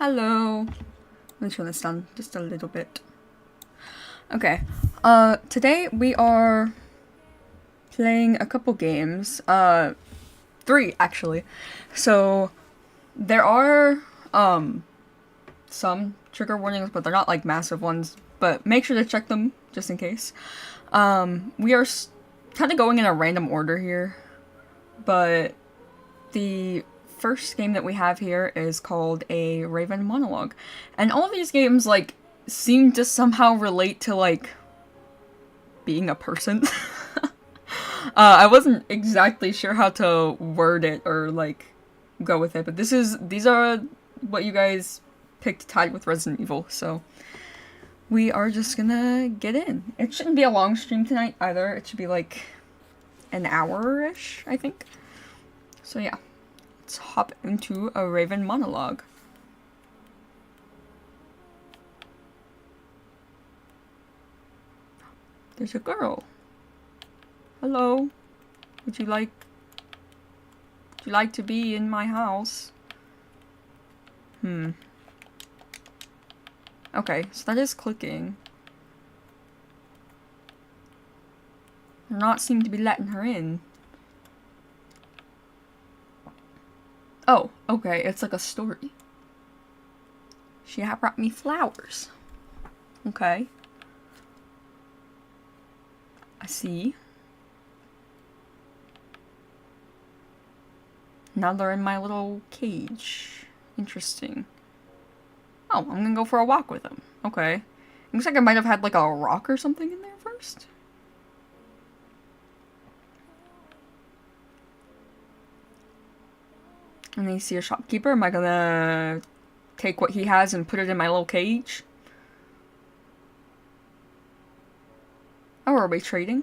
Hello. Let me turn this down just a little bit. Okay. Today we are playing a couple games. 3 actually. So there are some trigger warnings, but they're not like massive ones. But make sure to check them just in case. We are kind of going in a random order here, but the first game that we have here is called a Raven Monologue, and all of these games like seem to somehow relate to like being a person. I wasn't exactly sure how to word it or like go with it, but these are what you guys picked tied with Resident Evil, so we are just gonna get in. It shouldn't be a long stream tonight either. It should be like an hour-ish, I think. So yeah, let's hop into a Raven Monologue. There's a girl. Hello. Would you like to be in my house? Okay, so that is clicking. Not seem to be letting her in. Oh, okay, it's like a story. She had brought me flowers. Okay. I see. Now they're in my little cage. Interesting. Oh, I'm gonna go for a walk with them. Okay. Looks like I might have had like a rock or something in there first. And then you see a shopkeeper. Am I gonna take what he has and put it in my little cage? Oh, are we trading?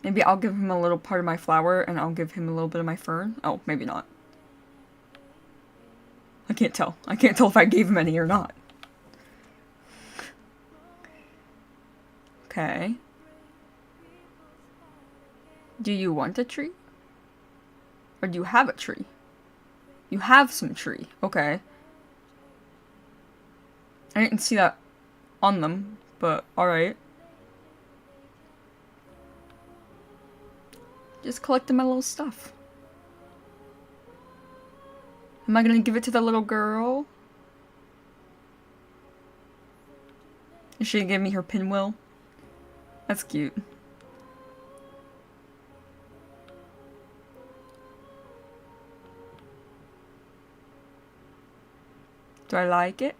Maybe I'll give him a little part of my flower and I'll give him a little bit of my fern. Oh, maybe not. I can't tell. I can't tell if I gave him any or not. Okay. Do you want a tree? Or do you have a tree? You have some tree. Okay. I didn't see that on them, but alright. Just collecting my little stuff. Am I gonna give it to the little girl? Is she gonna give me her pinwheel? That's cute. Do I like it?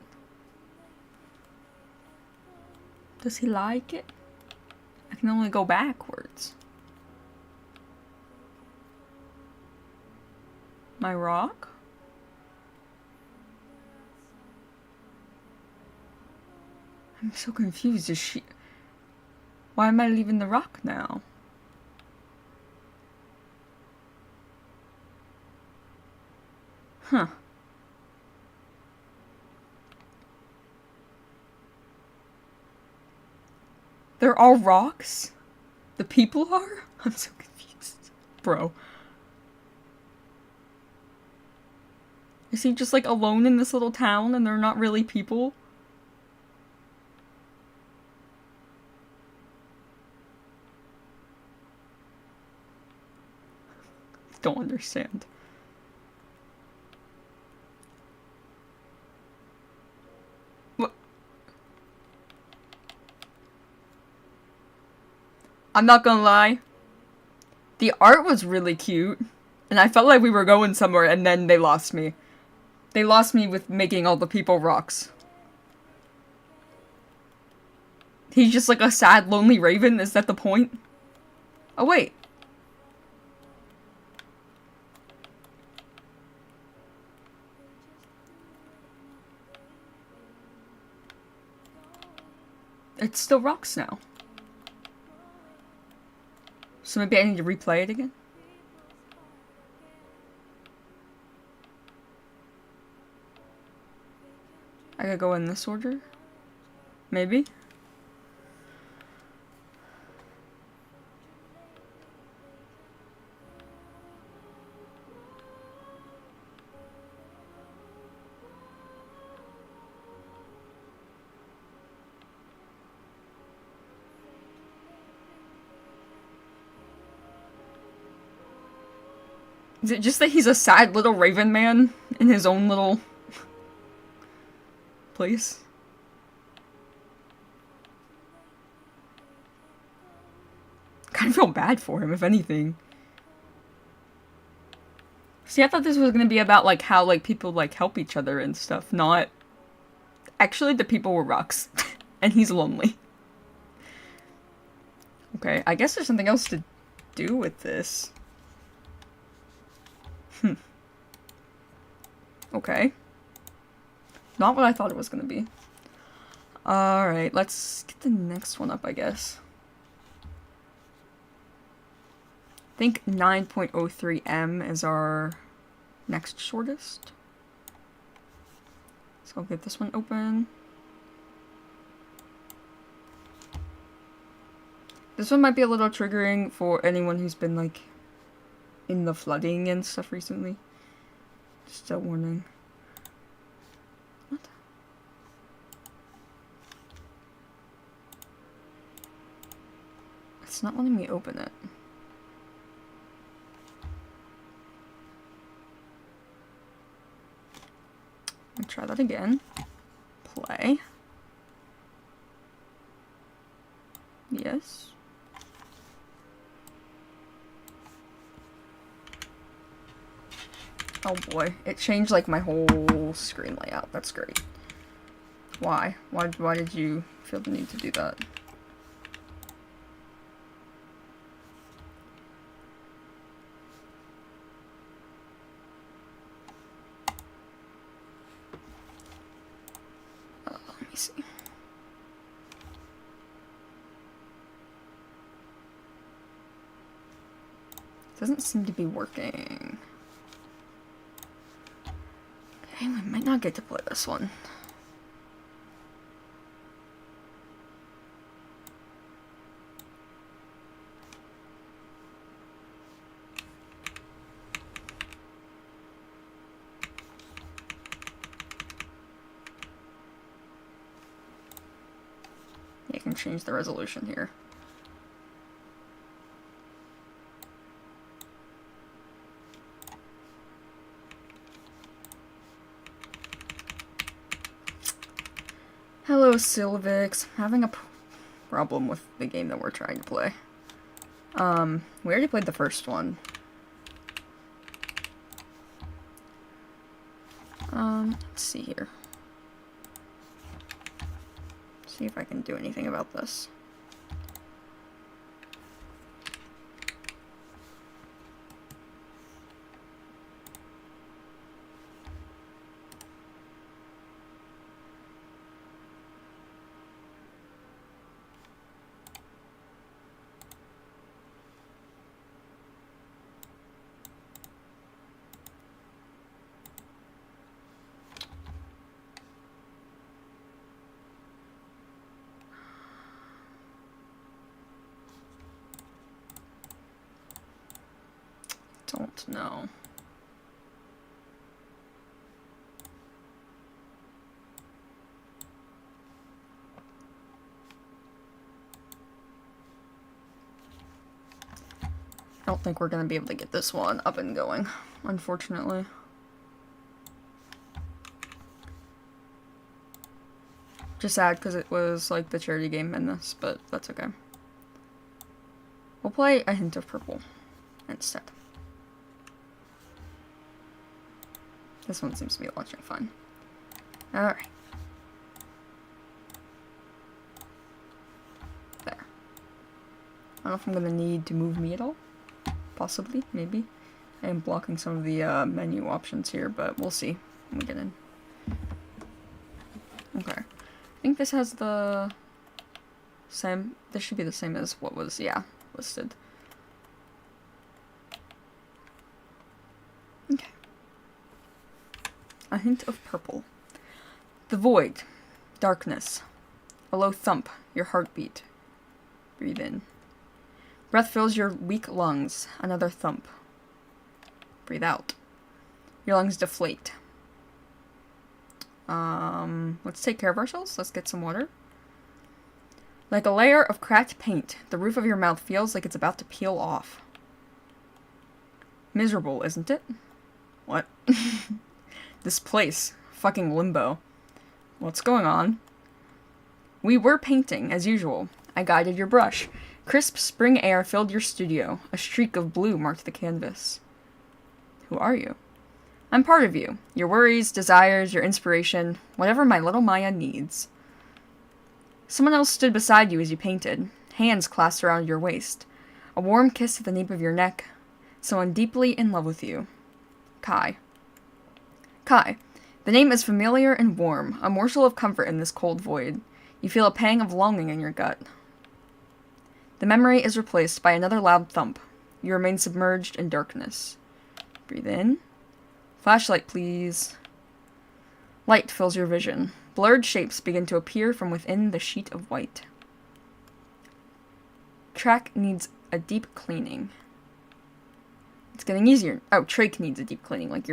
Does he like it? I can only go backwards. My rock? I'm so confused. Is she... Why am I leaving the rock now? Huh. They're all rocks? The people are? I'm so confused. Bro. Is he just like alone in this little town and they're not really people? Don't understand. What? I'm not gonna lie. The art was really cute. And I felt like we were going somewhere and then they lost me. They lost me with making all the people rocks. He's just like a sad, lonely raven? Is that the point? Oh, wait. It's still rocks now. So maybe I need to replay it again? I gotta go in this order? Maybe? Is it just that he's a sad little raven man in his own little place? I kind of feel bad for him, if anything. See, I thought this was gonna be about, like, how, like, people, like, help each other and stuff, not... Actually, the people were rocks. And he's lonely. Okay, I guess there's something else to do with this. Okay. Not what I thought it was gonna be. Alright, let's get the next one up, I guess. I think 9.03M is our next shortest. So I'll get this one open. This one might be a little triggering for anyone who's been, like, in the flooding and stuff recently. Just a warning. What? It's not letting me open it. Let me try that again. Play. Yes. Oh boy, it changed like my whole screen layout. That's great. Why? Why did you feel the need to do that? Let me see. Doesn't seem to be working. Okay, we might not get to play this one. You can change the resolution here. Hello, Sylvix. I'm having a problem with the game that we're trying to play. We already played the first one. Let's see here. See if I can do anything about this. Don't know. I don't think we're gonna be able to get this one up and going, unfortunately. Just sad because it was like the charity game in this, but that's okay. We'll play A Hint of Purple instead. This one seems to be launching fine. Alright. There. I don't know if I'm gonna need to move me at all. Possibly, maybe. I am blocking some of the menu options here, but we'll see when we get in. Okay. I think this has the same, this should be the same as what was, yeah, listed. Okay. A Hint of Purple. The void. Darkness. A low thump. Your heartbeat. Breathe in. Breath fills your weak lungs. Another thump. Breathe out. Your lungs deflate. Let's take care of ourselves. Let's get some water. Like a layer of cracked paint, the roof of your mouth feels like it's about to peel off. Miserable, isn't it? What? This place. Fucking limbo. What's going on? We were painting, as usual. I guided your brush. Crisp spring air filled your studio. A streak of blue marked the canvas. Who are you? I'm part of you. Your worries, desires, your inspiration, whatever my little Maya needs. Someone else stood beside you as you painted, hands clasped around your waist. A warm kiss at the nape of your neck. Someone deeply in love with you. Kai. Kai. The name is familiar and warm, a morsel of comfort in this cold void. You feel a pang of longing in your gut. The memory is replaced by another loud thump. You remain submerged in darkness. Breathe in. Flashlight, please. Light fills your vision. Blurred shapes begin to appear from within the sheet of white. Track needs a deep cleaning. It's getting easier. Oh, trach needs a deep cleaning, like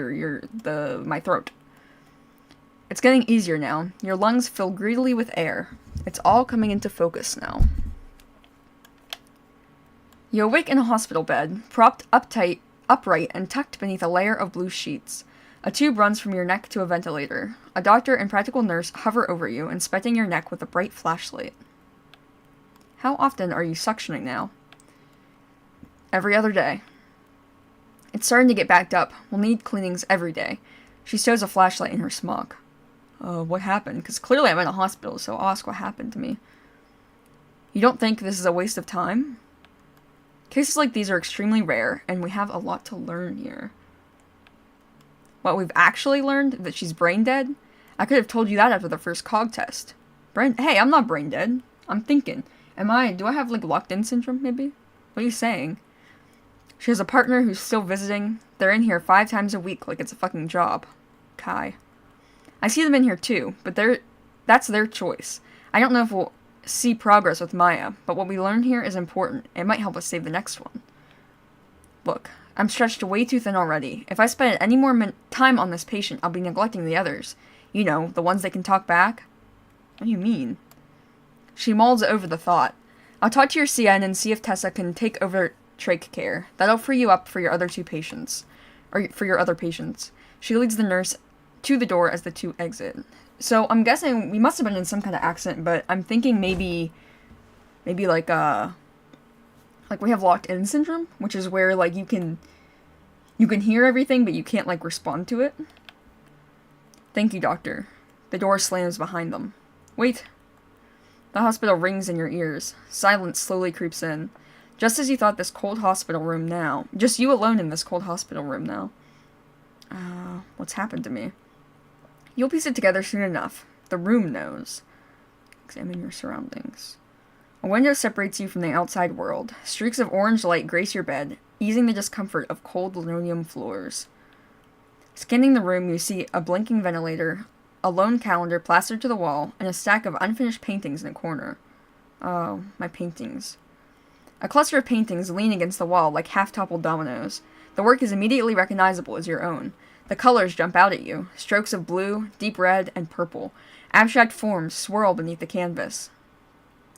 my throat. It's getting easier now. Your lungs fill greedily with air. It's all coming into focus now. You awake in a hospital bed, propped upright and tucked beneath a layer of blue sheets. A tube runs from your neck to a ventilator. A doctor and practical nurse hover over you, inspecting your neck with a bright flashlight. How often are you suctioning now? Every other day. It's starting to get backed up. We'll need cleanings every day. She stows a flashlight in her smock. What happened? Because clearly I'm in a hospital, so I'll ask what happened to me. You don't think this is a waste of time? Cases like these are extremely rare, and we have a lot to learn here. What we've actually learned? That she's brain dead? I could have told you that after the first cog test. Hey, I'm not brain dead. I'm thinking. Do I have, locked-in syndrome, maybe? What are you saying? She has a partner who's still visiting. They're in here 5 times a week like it's a fucking job. Kai. I see them in here too, but that's their choice. I don't know if we'll see progress with Maya, but what we learn here is important. It might help us save the next one. Look, I'm stretched way too thin already. If I spend any more time on this patient, I'll be neglecting the others. You know, the ones that can talk back. What do you mean? She mulls over the thought. I'll talk to your CN and see if Tessa can take over trach care. That'll free you up for your other 2 patients. Or for your other patients. She leads the nurse to the door as the 2 exit. So I'm guessing we must have been in some kind of accident, but I'm thinking maybe we have locked-in syndrome, which is where you can hear everything, but you can't respond to it. Thank you, doctor. The door slams behind them. Wait. The hospital rings in your ears. Silence slowly creeps in. Just as you thought this cold hospital room now. Just you alone in this cold hospital room now. What's happened to me? You'll piece it together soon enough. The room knows. Examine your surroundings. A window separates you from the outside world. Streaks of orange light grace your bed, easing the discomfort of cold linoleum floors. Scanning the room, you see a blinking ventilator, a lone calendar plastered to the wall, and a stack of unfinished paintings in a corner. Oh, my paintings. A cluster of paintings lean against the wall like half-toppled dominoes. The work is immediately recognizable as your own. The colors jump out at you. Strokes of blue, deep red, and purple. Abstract forms swirl beneath the canvas,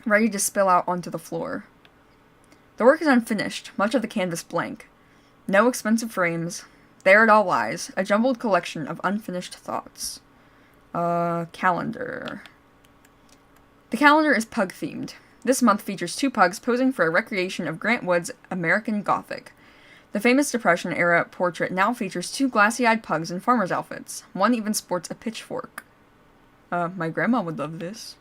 ready to spill out onto the floor. The work is unfinished, much of the canvas blank. No expensive frames. There it all lies, a jumbled collection of unfinished thoughts. Calendar. The calendar is pug-themed. This month features 2 pugs posing for a recreation of Grant Wood's American Gothic. The famous Depression-era portrait now features 2 glassy-eyed pugs in farmers' outfits. One even sports a pitchfork. My grandma would love this.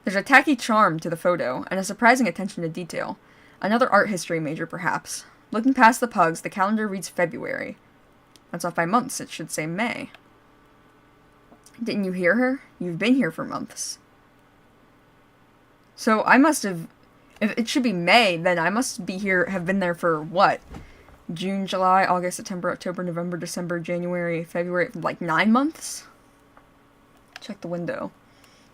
There's a tacky charm to the photo, and a surprising attention to detail. Another art history major, perhaps. Looking past the pugs, the calendar reads February. That's off by months, it should say May. Didn't you hear her? You've been here for months. So I must have... If it should be May, then I must have been there for what? June, July, August, September, October, November, December, January, February, 9 months? Check the window.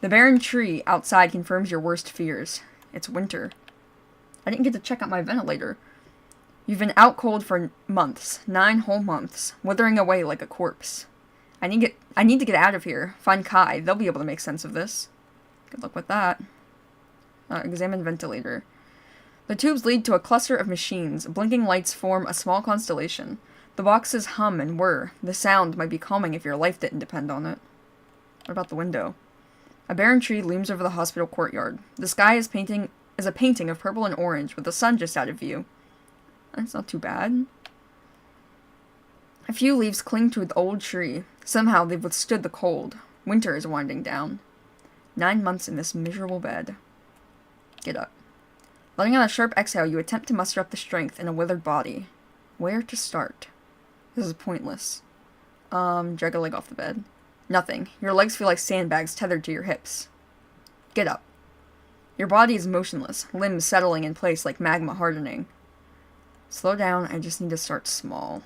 The barren tree outside confirms your worst fears. It's winter. I didn't get to check out my ventilator. You've been out cold for months. 9 whole months. Withering away like a corpse. I need to get out of here. Find Kai. They'll be able to make sense of this. Good luck with that. Examine ventilator. The tubes lead to a cluster of machines. Blinking lights form a small constellation. The boxes hum and whir. The sound might be calming if your life didn't depend on it. What about the window? A barren tree looms over the hospital courtyard. The sky is a painting of purple and orange, with the sun just out of view. That's not too bad. A few leaves cling to the old tree. Somehow they've withstood the cold. Winter is winding down. 9 months in this miserable bed. Get up. Letting out a sharp exhale, you attempt to muster up the strength in a withered body. Where to start? This is pointless. Drag a leg off the bed. Nothing. Your legs feel like sandbags tethered to your hips. Get up. Your body is motionless, limbs settling in place like magma hardening. Slow down, I just need to start small.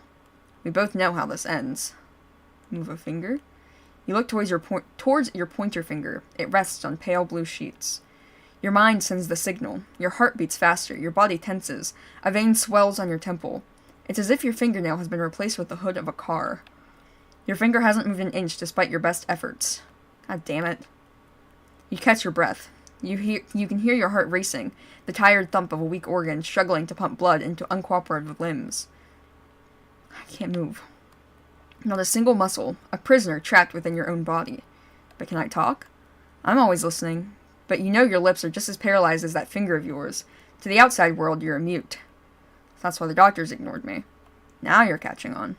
We both know how this ends. Move a finger. You look towards your pointer finger. It rests on pale blue sheets. Your mind sends the signal. Your heart beats faster. Your body tenses. A vein swells on your temple. It's as if your fingernail has been replaced with the hood of a car. Your finger hasn't moved an inch despite your best efforts. God damn it. You catch your breath. You can hear your heart racing, the tired thump of a weak organ struggling to pump blood into uncooperative limbs. I can't move. Not a single muscle, a prisoner trapped within your own body. But can I talk? I'm always listening, but you know your lips are just as paralyzed as that finger of yours. To the outside world, you're a mute. That's why the doctors ignored me. Now you're catching on.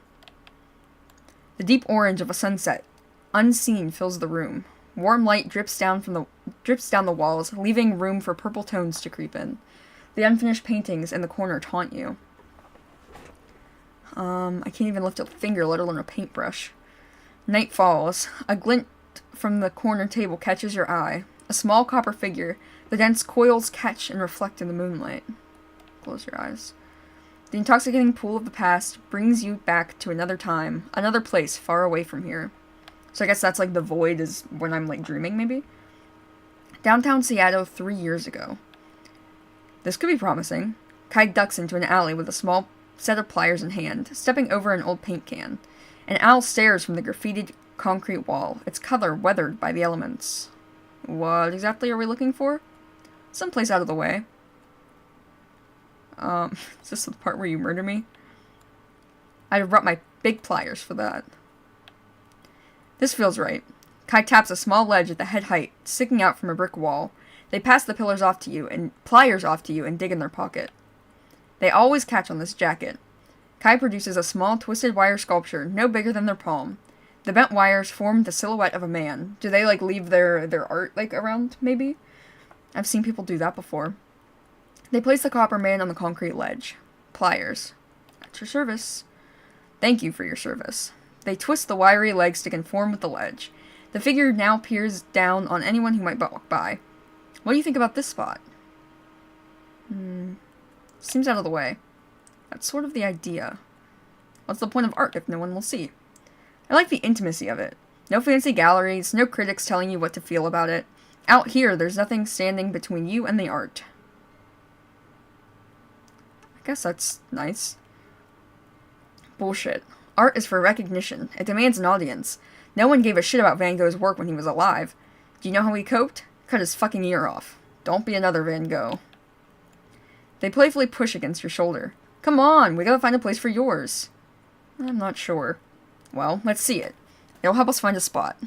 The deep orange of a sunset, unseen, fills the room. Warm light drips down the walls, leaving room for purple tones to creep in. The unfinished paintings in the corner taunt you. I can't even lift a finger, let alone a paintbrush. Night falls. A glint from the corner table catches your eye. A small copper figure. The dense coils catch and reflect in the moonlight. Close your eyes. The intoxicating pool of the past brings you back to another time, another place far away from here. So I guess that's like the void is when I'm like dreaming, maybe? Downtown Seattle 3 years ago. This could be promising. Kai ducks into an alley with a small set of pliers in hand, stepping over an old paint can. An owl stares from the graffitied concrete wall, its color weathered by the elements. What exactly are we looking for? Someplace out of the way. Is this the part where you murder me? I'd have brought my big pliers for that. This feels right. Kai taps a small ledge at the head height, sticking out from a brick wall. They pass the pliers off to you and dig in their pocket. They always catch on this jacket. Kai produces a small twisted wire sculpture, no bigger than their palm. The bent wires form the silhouette of a man. Do they, like, leave their art, like, around, maybe? I've seen people do that before. They place the copper man on the concrete ledge. Pliers. At your service. Thank you for your service. They twist the wiry legs to conform with the ledge. The figure now peers down on anyone who might walk by. What do you think about this spot? Seems out of the way. That's sort of the idea. What's the point of art if no one will see? I like the intimacy of it. No fancy galleries, no critics telling you what to feel about it. Out here, there's nothing standing between you and the art. I guess that's nice. Bullshit. Art is for recognition. It demands an audience. No one gave a shit about Van Gogh's work when he was alive. Do you know how he coped? Cut his fucking ear off. Don't be another Van Gogh. They playfully push against your shoulder. Come on, we gotta find a place for yours. I'm not sure. Well, let's see it. It'll help us find a spot.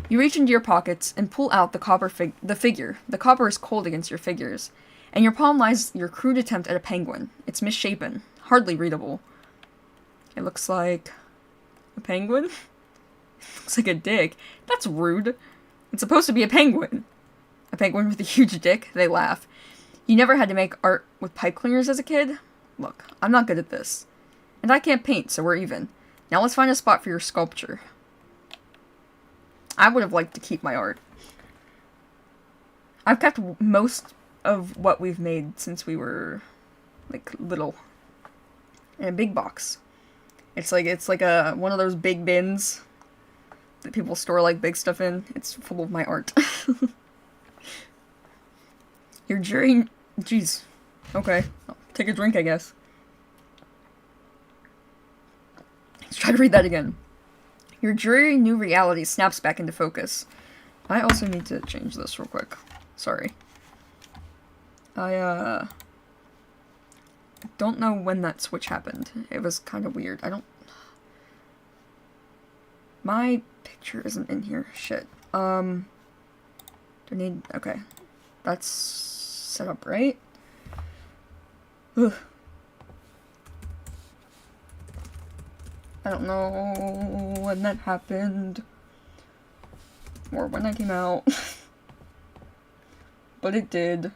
You reach into your pockets and pull out the figure. The copper is cold against your fingers. In your palm lies your crude attempt at a penguin. It's misshapen, hardly readable. It looks like a penguin? It looks like a dick. That's rude. It's supposed to be a penguin. A penguin with a huge dick? They laugh. You never had to make art with pipe cleaners as a kid? Look, I'm not good at this. And I can't paint, so we're even. Now let's find a spot for your sculpture. I would have liked to keep my art. I've kept most of what we've made since we were, like, little. In a big box. It's like one of those big bins that people store, like, big stuff in. It's full of my art. Your jury... Jeez. Okay. I'll take a drink, I guess. Let's try to read that again. Your dreary new reality snaps back into focus. I also need to change this real quick. Sorry. I don't know when that switch happened. It was kind of weird. My picture isn't in here. Shit. Do I need... Okay. That's set up right. Ugh. I don't know when that happened. Or when that came out. But it did.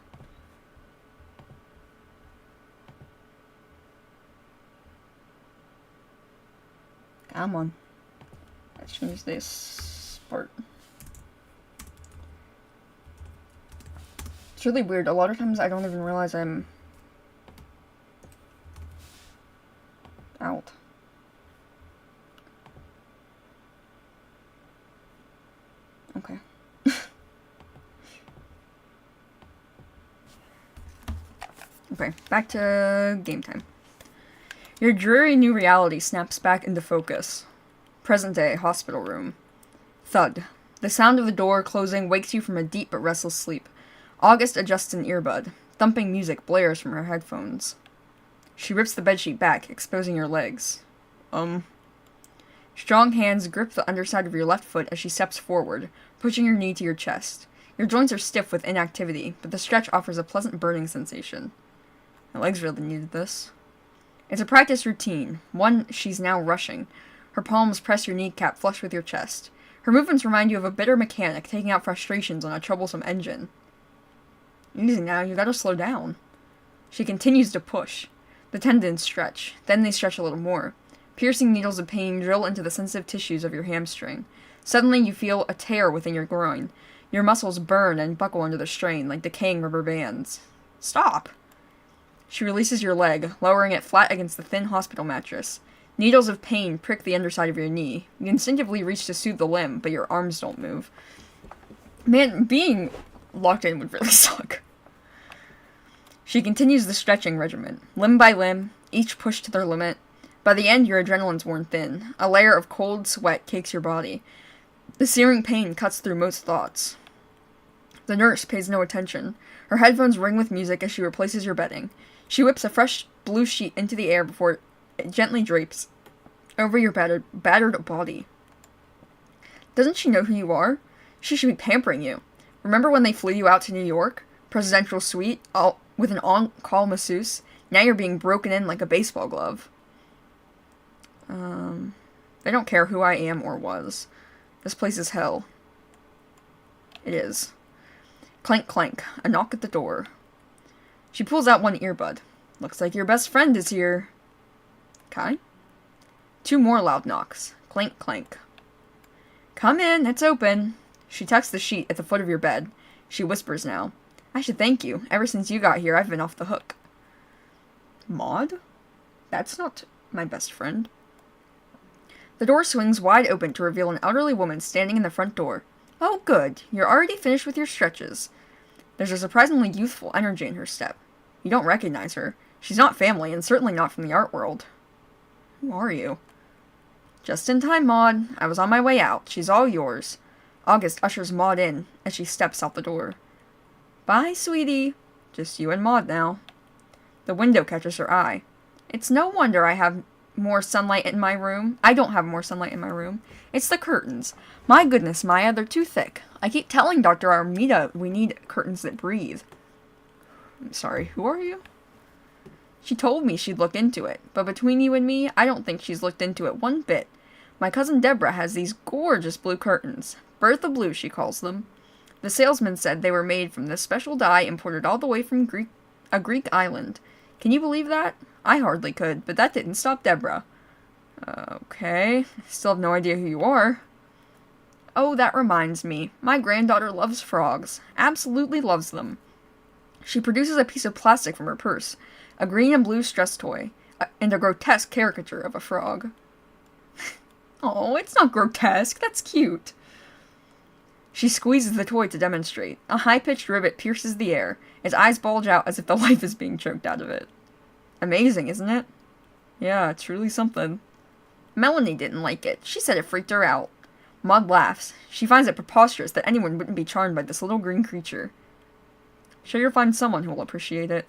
Come on. Let's change this part. It's really weird. A lot of times I don't even realize I'm out. Okay. Okay, back to game time. Your dreary new reality snaps back into focus. Present day, hospital room. Thud. The sound of the door closing wakes you from a deep but restless sleep. August adjusts an earbud. Thumping music blares from her headphones. She rips the bedsheet back, exposing your legs. Strong hands grip the underside of your left foot as she steps forward, pushing your knee to your chest. Your joints are stiff with inactivity, but the stretch offers a pleasant burning sensation. My legs really needed this. It's a practice routine, one she's now rushing. Her palms press your kneecap flush with your chest. Her movements remind you of a bitter mechanic taking out frustrations on a troublesome engine. Easy now, you gotta slow down. She continues to push. The tendons stretch, then they stretch a little more. Piercing needles of pain drill into the sensitive tissues of your hamstring. Suddenly you feel a tear within your groin. Your muscles burn and buckle under the strain like decaying rubber bands. Stop! She releases your leg, lowering it flat against the thin hospital mattress. Needles of pain prick the underside of your knee. You instinctively reach to soothe the limb, but your arms don't move. Man, being locked in would really suck. She continues the stretching regimen, limb by limb, each pushed to their limit. By the end, your adrenaline's worn thin. A layer of cold sweat cakes your body. The searing pain cuts through most thoughts. The nurse pays no attention. Her headphones ring with music as she replaces your bedding. She whips a fresh blue sheet into the air before it gently drapes over your battered body. Doesn't she know who you are? She should be pampering you. Remember when they flew you out to New York? Presidential suite, all with an on-call masseuse? Now you're being broken in like a baseball glove. They don't care who I am or was. This place is hell. It is. Clank, clank. A knock at the door. She pulls out one earbud. Looks like your best friend is here. Kai? 2 more loud knocks. Clank, clank. Come in, it's open. She tucks the sheet at the foot of your bed. She whispers now. I should thank you. Ever since you got here, I've been off the hook. Maud? That's not my best friend. The door swings wide open to reveal an elderly woman standing in the front door. Oh, good. You're already finished with your stretches. There's a surprisingly youthful energy in her step. You don't recognize her. She's not family, and certainly not from the art world. Who are you? Just in time, Maud. I was on my way out. She's all yours. August ushers Maud in as she steps out the door. Bye, sweetie. Just you and Maud now. The window catches her eye. It's no wonder I have more sunlight in my room. I don't have more sunlight in my room. It's the curtains. My goodness, Maya, they're too thick. I keep telling Dr. Armida we need curtains that breathe. I'm sorry, who are you? She told me she'd look into it, but between you and me, I don't think she's looked into it one bit. My cousin Deborah has these gorgeous blue curtains. Bertha Blue, she calls them. The salesman said they were made from this special dye imported all the way from a Greek island. Can you believe that? I hardly could, but that didn't stop Deborah. Okay. Still have no idea who you are. Oh, that reminds me. My granddaughter loves frogs. Absolutely loves them. She produces a piece of plastic from her purse. A green and blue stress toy. And a grotesque caricature of a frog. Oh, it's not grotesque. That's cute. She squeezes the toy to demonstrate. A high-pitched rivet pierces the air. Its eyes bulge out as if the life is being choked out of it. Amazing, isn't it? Yeah, it's really something. Melanie didn't like it. She said it freaked her out. Maud laughs. She finds it preposterous that anyone wouldn't be charmed by this little green creature. Sure you'll find someone who will appreciate it.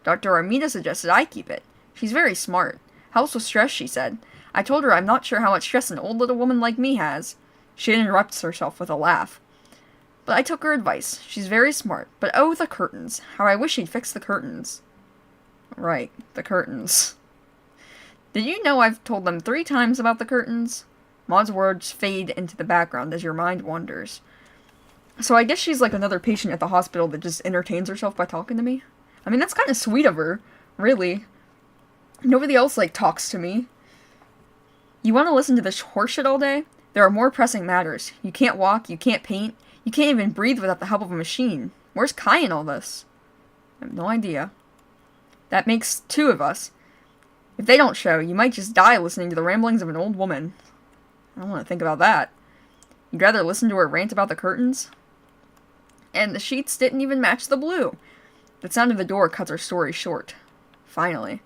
Dr. Armida suggested I keep it. She's very smart. Helps with stress, she said. I told her I'm not sure how much stress an old little woman like me has. She interrupts herself with a laugh. But I took her advice. She's very smart. But oh, the curtains. How I wish he'd fix the curtains. Right, the curtains. Did you know I've told them 3 times about the curtains? Maud's words fade into the background as your mind wanders. So I guess she's like another patient at the hospital that just entertains herself by talking to me. I mean, that's kind of sweet of her. Really. Nobody else, like, talks to me. You want to listen to this horseshit all day? There are more pressing matters. You can't walk, you can't paint, you can't even breathe without the help of a machine. Where's Kai in all this? I have no idea. That makes 2 of us. If they don't show, you might just die listening to the ramblings of an old woman. I don't want to think about that. You'd rather listen to her rant about the curtains? And the sheets didn't even match the blue. The sound of the door cuts our story short. Finally.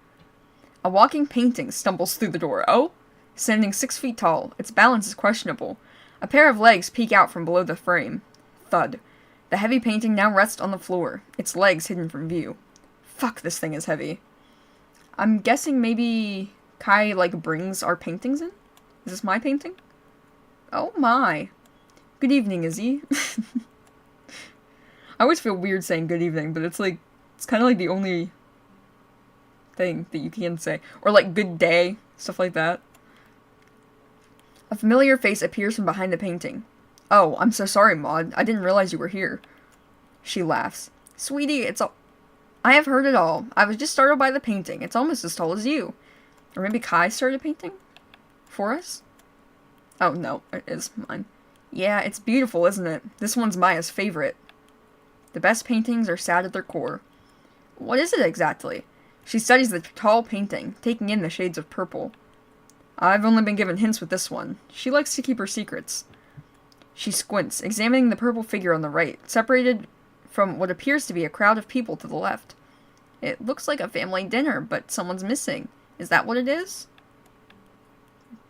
A walking painting stumbles through the door. Oh? Standing 6 feet tall, its balance is questionable. A pair of legs peek out from below the frame. Thud. The heavy painting now rests on the floor, its legs hidden from view. Fuck, this thing is heavy. I'm guessing maybe Kai, like, brings our paintings in? Is this my painting? Oh my. Good evening, Izzy. I always feel weird saying good evening, but it's like, it's kind of like the only thing that you can say. Or like, good day, stuff like that. A familiar face appears from behind the painting. Oh, I'm so sorry, Maud. I didn't realize you were here. She laughs. Sweetie, it's all... I have heard it all. I was just startled by the painting. It's almost as tall as you. Or maybe Kai started painting? For us? Oh, no. It is mine. Yeah, it's beautiful, isn't it? This one's Maya's favorite. The best paintings are sad at their core. What is it exactly? She studies the tall painting, taking in the shades of purple. I've only been given hints with this one. She likes to keep her secrets. She squints, examining the purple figure on the right, separated from what appears to be a crowd of people to the left. It looks like a family dinner, but someone's missing. Is that what it is?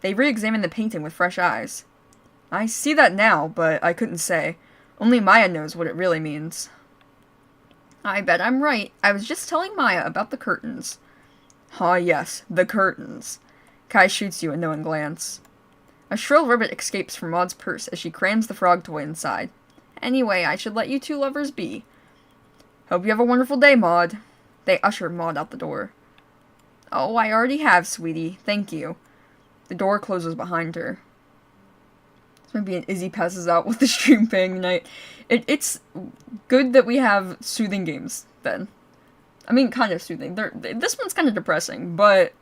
They re-examine the painting with fresh eyes. I see that now, but I couldn't say. Only Maya knows what it really means. I bet I'm right. I was just telling Maya about the curtains. Ah, yes, the curtains. Kai shoots you a knowing glance. A shrill ribbit escapes from Maud's purse as she crams the frog toy inside. Anyway, I should let you 2 lovers be. Hope you have a wonderful day, Maud. They usher Maud out the door. Oh, I already have, sweetie. Thank you. The door closes behind her. This might be an Izzy passes out with the stream paying tonight. It's good that we have soothing games, then. I mean, kind of soothing. This one's kind of depressing, but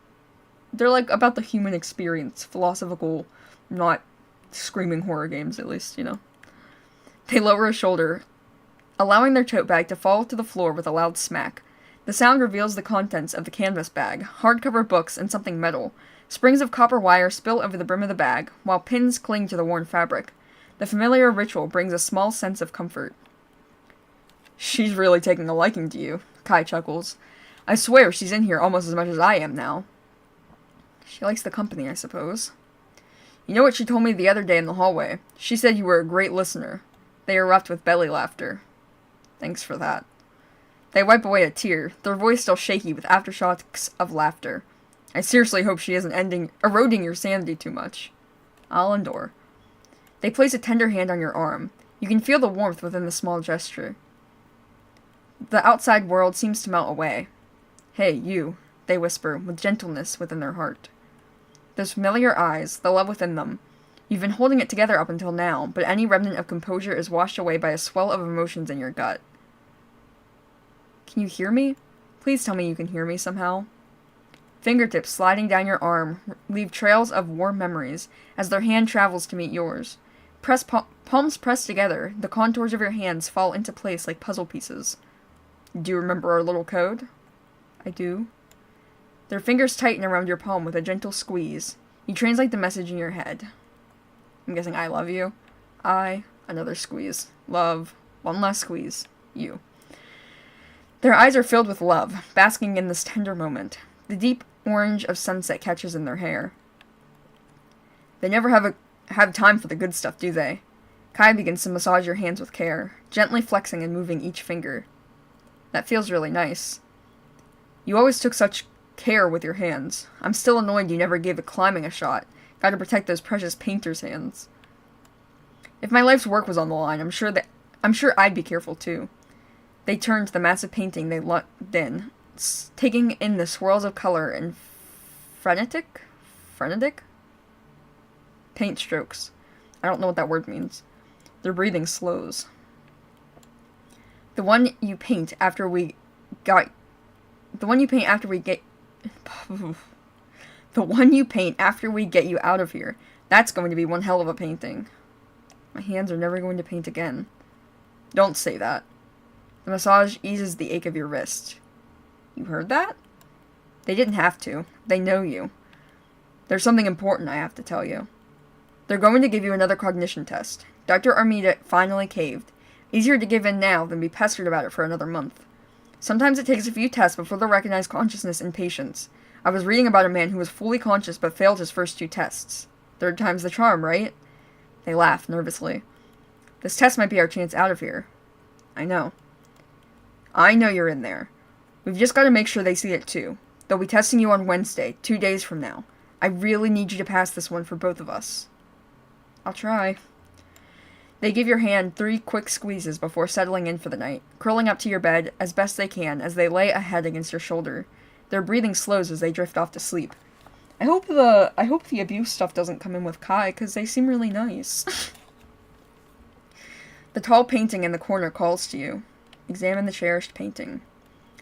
they're like about the human experience. Philosophical, not screaming horror games, at least, you know. They lower a shoulder, allowing their tote bag to fall to the floor with a loud smack. The sound reveals the contents of the canvas bag, hardcover books, and something metal. Springs of copper wire spill over the brim of the bag, while pins cling to the worn fabric. The familiar ritual brings a small sense of comfort. She's really taking a liking to you, Kai chuckles. I swear she's in here almost as much as I am now. She likes the company, I suppose. You know what she told me the other day in the hallway? She said you were a great listener. They erupt with belly laughter. Thanks for that. They wipe away a tear, their voice still shaky with aftershocks of laughter. I seriously hope she isn't eroding your sanity too much. I'll endure. They place a tender hand on your arm. You can feel the warmth within the small gesture. The outside world seems to melt away. Hey, you, they whisper, with gentleness within their heart. Those familiar eyes, the love within them. You've been holding it together up until now, but any remnant of composure is washed away by a swell of emotions in your gut. Can you hear me? Please tell me you can hear me somehow. Fingertips sliding down your arm leave trails of warm memories as their hand travels to meet yours. Palms pressed together, the contours of your hands fall into place like puzzle pieces. Do you remember our little code? I do. Their fingers tighten around your palm with a gentle squeeze. You translate the message in your head. I'm guessing I love you. I, another squeeze. Love, one last squeeze. You. Their eyes are filled with love, basking in this tender moment. The deep orange of sunset catches in their hair. They never have time for the good stuff, do they? Kai begins to massage your hands with care, gently flexing and moving each finger. That feels really nice. You always took such care with your hands. I'm still annoyed you never gave the climbing a shot. Gotta protect those precious painter's hands. If my life's work was on the line, I'm sure I'd be careful too. They turned to the massive painting they looked in, taking in the swirls of color and frenetic paint strokes. I don't know what that word means. Their breathing slows. The one you paint after we get you out of here. That's going to be one hell of a painting. My hands are never going to paint again. Don't say that. The massage eases the ache of your wrist. You heard that? They didn't have to. They know you. There's something important I have to tell you. They're going to give you another cognition test. Dr. Armida finally caved. Easier to give in now than be pestered about it for another month. Sometimes it takes a few tests before they'll recognize consciousness in patients. I was reading about a man who was fully conscious but failed his first 2 tests. Third time's the charm, right? They laughed nervously. This test might be our chance out of here. I know. I know you're in there. We've just got to make sure they see it too. They'll be testing you on Wednesday, 2 days from now. I really need you to pass this one for both of us. I'll try. They give your hand 3 quick squeezes before settling in for the night, curling up to your bed as best they can as they lay a head against your shoulder. Their breathing slows as they drift off to sleep. I hope the abuse stuff doesn't come in with Kai, because they seem really nice. The tall painting in the corner calls to you. Examine the cherished painting.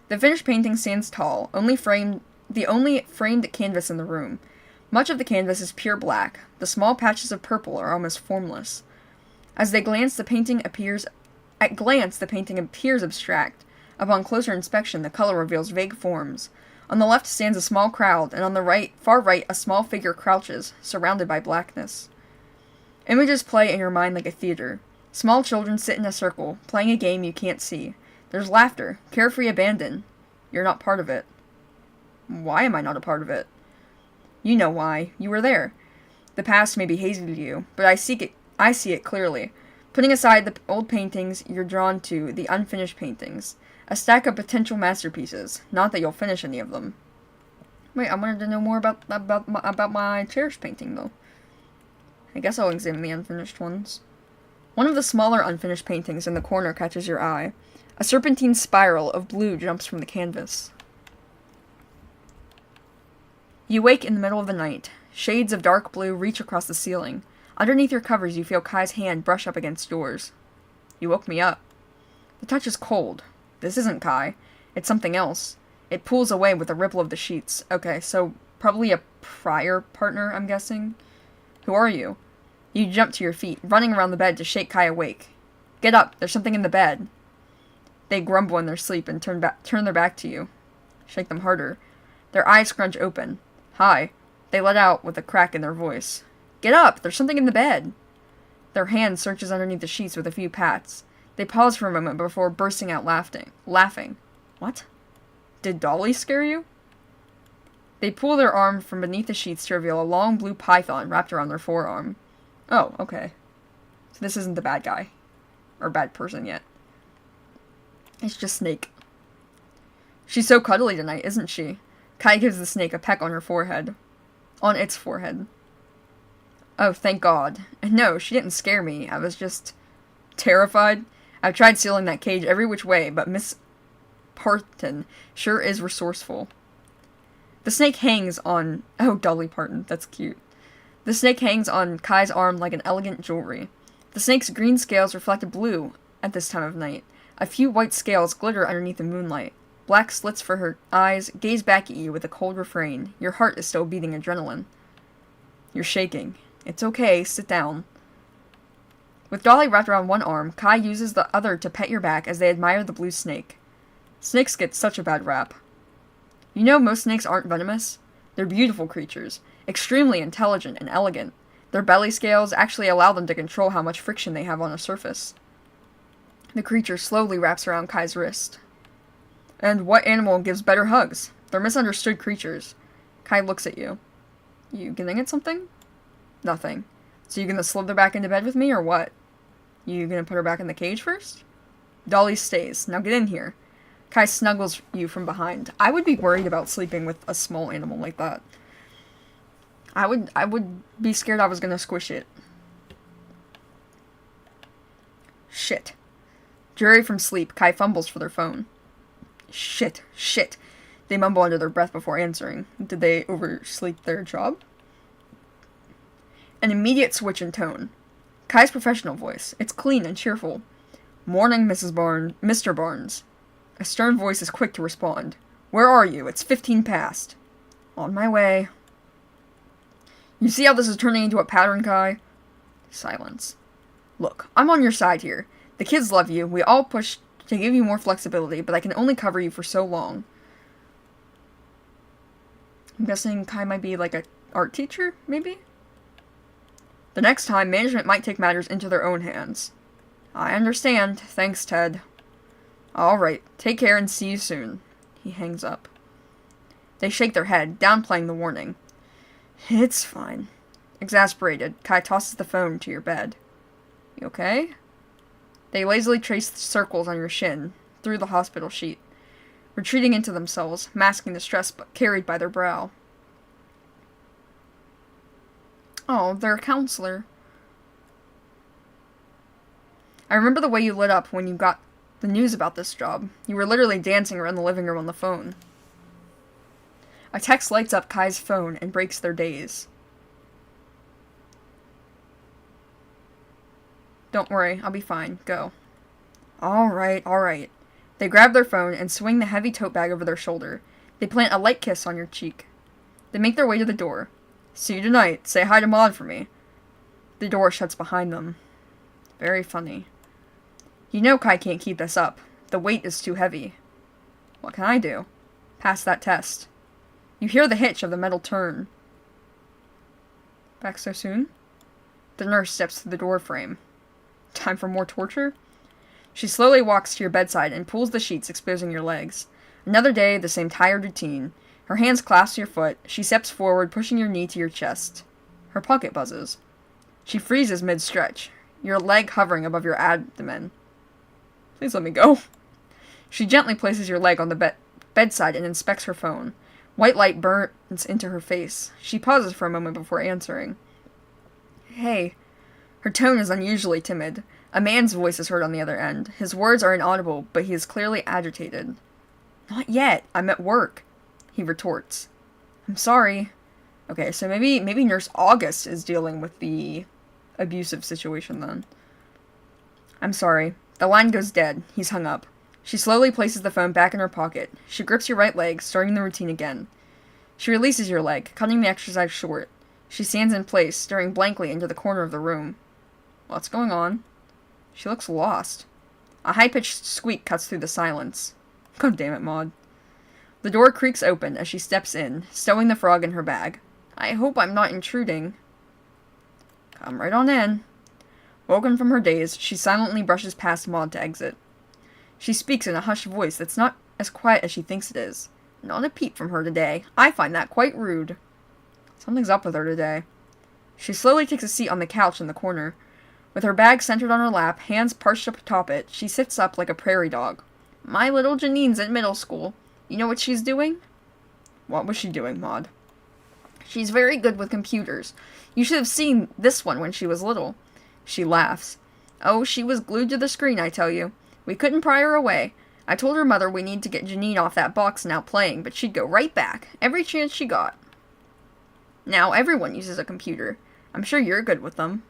The finished painting stands tall, the only framed canvas in the room. Much of the canvas is pure black. The small patches of purple are almost formless. As they glance, the painting appears abstract. Upon closer inspection, the color reveals vague forms. On the left stands a small crowd, and on the far right, a small figure crouches, surrounded by blackness. Images play in your mind like a theater. Small children sit in a circle, playing a game you can't see. There's laughter, carefree abandon. You're not part of it. Why am I not a part of it? You know why. You were there. The past may be hazy to you, but I see it clearly. Putting aside the old paintings, you're drawn to the unfinished paintings. A stack of potential masterpieces. Not that you'll finish any of them. Wait, I wanted to know more about my cherished painting, though. I guess I'll examine the unfinished ones. One of the smaller unfinished paintings in the corner catches your eye. A serpentine spiral of blue jumps from the canvas. You wake in the middle of the night. Shades of dark blue reach across the ceiling. Underneath your covers, you feel Kai's hand brush up against yours. You woke me up. The touch is cold. This isn't Kai. It's something else. It pulls away with a ripple of the sheets. Okay, so probably a prior partner, I'm guessing. Who are you? You jump to your feet, running around the bed to shake Kai awake. Get up, there's something in the bed. They grumble in their sleep and turn their back to you. Shake them harder. Their eyes scrunch open. Hi. They let out with a crack in their voice. Get up, there's something in the bed. Their hand searches underneath the sheets with a few pats. They pause for a moment before bursting out laughing. What? Did Dolly scare you? They pull their arm from beneath the sheets to reveal a long blue python wrapped around their forearm. Oh, okay. So this isn't the bad guy. Or bad person yet. It's just Snake. She's so cuddly tonight, isn't she? Kai gives the snake a peck on her forehead. On its forehead. Oh, thank God. And no, she didn't scare me. I was just terrified. I've tried sealing that cage every which way, but Miss Parton sure is resourceful. The snake hangs on... Oh, Dolly Parton. That's cute. The snake hangs on Kai's arm like an elegant jewelry. The snake's green scales reflect blue at this time of night. A few white scales glitter underneath the moonlight. Black slits for her eyes gaze back at you with a cold refrain. Your heart is still beating adrenaline. You're shaking. It's okay, sit down. With Dolly wrapped around one arm, Kai uses the other to pet your back as they admire the blue snake. Snakes get such a bad rap. You know most snakes aren't venomous? They're beautiful creatures, extremely intelligent and elegant. Their belly scales actually allow them to control how much friction they have on a surface. The creature slowly wraps around Kai's wrist. And what animal gives better hugs? They're misunderstood creatures. Kai looks at you. You getting at something? Nothing. So you gonna slither back into bed with me, or what? You gonna put her back in the cage first? Dolly stays. Now get in here. Kai snuggles you from behind. I would be worried about sleeping with a small animal like that. I would be scared I was gonna squish it. Shit. Dreary from sleep, Kai fumbles for their phone. Shit. They mumble under their breath before answering. Did they oversleep their job? An immediate switch in tone. Kai's professional voice. It's clean and cheerful. Morning, Mr. Barnes. A stern voice is quick to respond. Where are you? It's 15 past. On my way. You see how this is turning into a pattern, Kai? Silence. Look, I'm on your side here. The kids love you. We all push to give you more flexibility, but I can only cover you for so long. I'm guessing Kai might be like an art teacher, maybe? The next time, management might take matters into their own hands. I understand. Thanks, Ted. Alright, take care and see you soon. He hangs up. They shake their head, downplaying the warning. It's fine. Exasperated, Kai tosses the phone to your bed. You okay? They lazily trace the circles on your shin, through the hospital sheet, retreating into themselves, masking the stress carried by their brow. Oh, they're a counselor. I remember the way you lit up when you got the news about this job. You were literally dancing around the living room on the phone. A text lights up Kai's phone and breaks their daze. Don't worry, I'll be fine. Go. Alright. They grab their phone and swing the heavy tote bag over their shoulder. They plant a light kiss on your cheek. They make their way to the door. See you tonight. Say hi to Maud for me. The door shuts behind them. Very funny. You know Kai can't keep this up. The weight is too heavy. What can I do? Pass that test. You hear the hitch of the metal turn. Back so soon? The nurse steps through the door frame. Time for more torture? She slowly walks to your bedside and pulls the sheets, exposing your legs. Another day, the same tired routine. Her hands clasp your foot. She steps forward, pushing your knee to your chest. Her pocket buzzes. She freezes mid-stretch, your leg hovering above your abdomen. Please let me go. She gently places your leg on the bedside and inspects her phone. White light burns into her face. She pauses for a moment before answering. Hey. Her tone is unusually timid. A man's voice is heard on the other end. His words are inaudible, but he is clearly agitated. Not yet. I'm at work. He retorts. I'm sorry. Okay, so maybe Nurse August is dealing with the abusive situation then. I'm sorry. The line goes dead. He's hung up. She slowly places the phone back in her pocket. She grips your right leg, starting the routine again. She releases your leg, cutting the exercise short. She stands in place, staring blankly into the corner of the room. What's going on? She looks lost. A high-pitched squeak cuts through the silence. God damn it, Maud. The door creaks open as she steps in, stowing the frog in her bag. I hope I'm not intruding. Come right on in. Woken from her daze, she silently brushes past Maud to exit. She speaks in a hushed voice that's not as quiet as she thinks it is. Not a peep from her today. I find that quite rude. Something's up with her today. She slowly takes a seat on the couch in the corner. With her bag centered on her lap, hands perched atop it, she sits up like a prairie dog. My little Janine's in middle school. You know what she's doing? What was she doing, Maud? She's very good with computers. You should have seen this one when she was little. She laughs. Oh, she was glued to the screen, I tell you. We couldn't pry her away. I told her mother we need to get Janine off that box and out playing, but she'd go right back, every chance she got. Now everyone uses a computer. I'm sure you're good with them.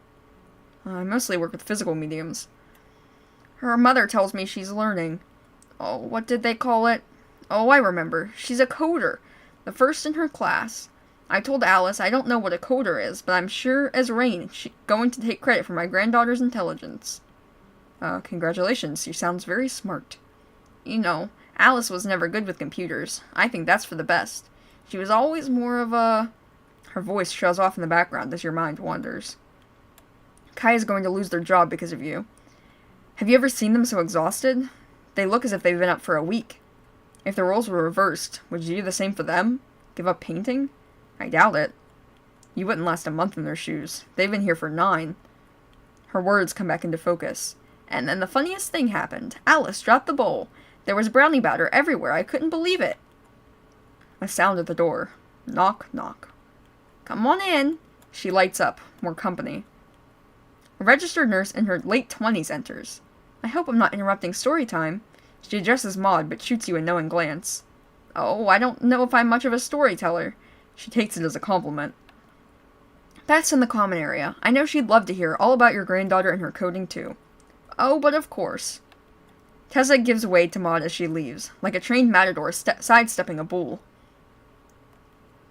I mostly work with physical mediums. Her mother tells me she's learning. Oh, what did they call it? Oh, I remember. She's a coder. The first in her class. I told Alice I don't know what a coder is, but I'm sure as rain she's going to take credit for my granddaughter's intelligence. Congratulations. She sounds very smart. You know, Alice was never good with computers. I think that's for the best. She was always more of a... Her voice trails off in the background as your mind wanders. Kai is going to lose their job because of you. Have you ever seen them so exhausted? They look as if they've been up for a week. If the roles were reversed, would you do the same for them? Give up painting? I doubt it. You wouldn't last a month in their shoes. They've been here for 9. Her words come back into focus. And then the funniest thing happened. Alice dropped the bowl. There was brownie batter everywhere. I couldn't believe it. A sound at the door. Knock, knock. Come on in. She lights up. More company. A registered nurse in her late 20s enters. I hope I'm not interrupting story time. She addresses Maud, but shoots you a knowing glance. Oh, I don't know if I'm much of a storyteller. She takes it as a compliment. Beth's in the common area. I know she'd love to hear all about your granddaughter and her coding too. Oh, but of course. Tessa gives way to Maud as she leaves, like a trained matador sidestepping a bull.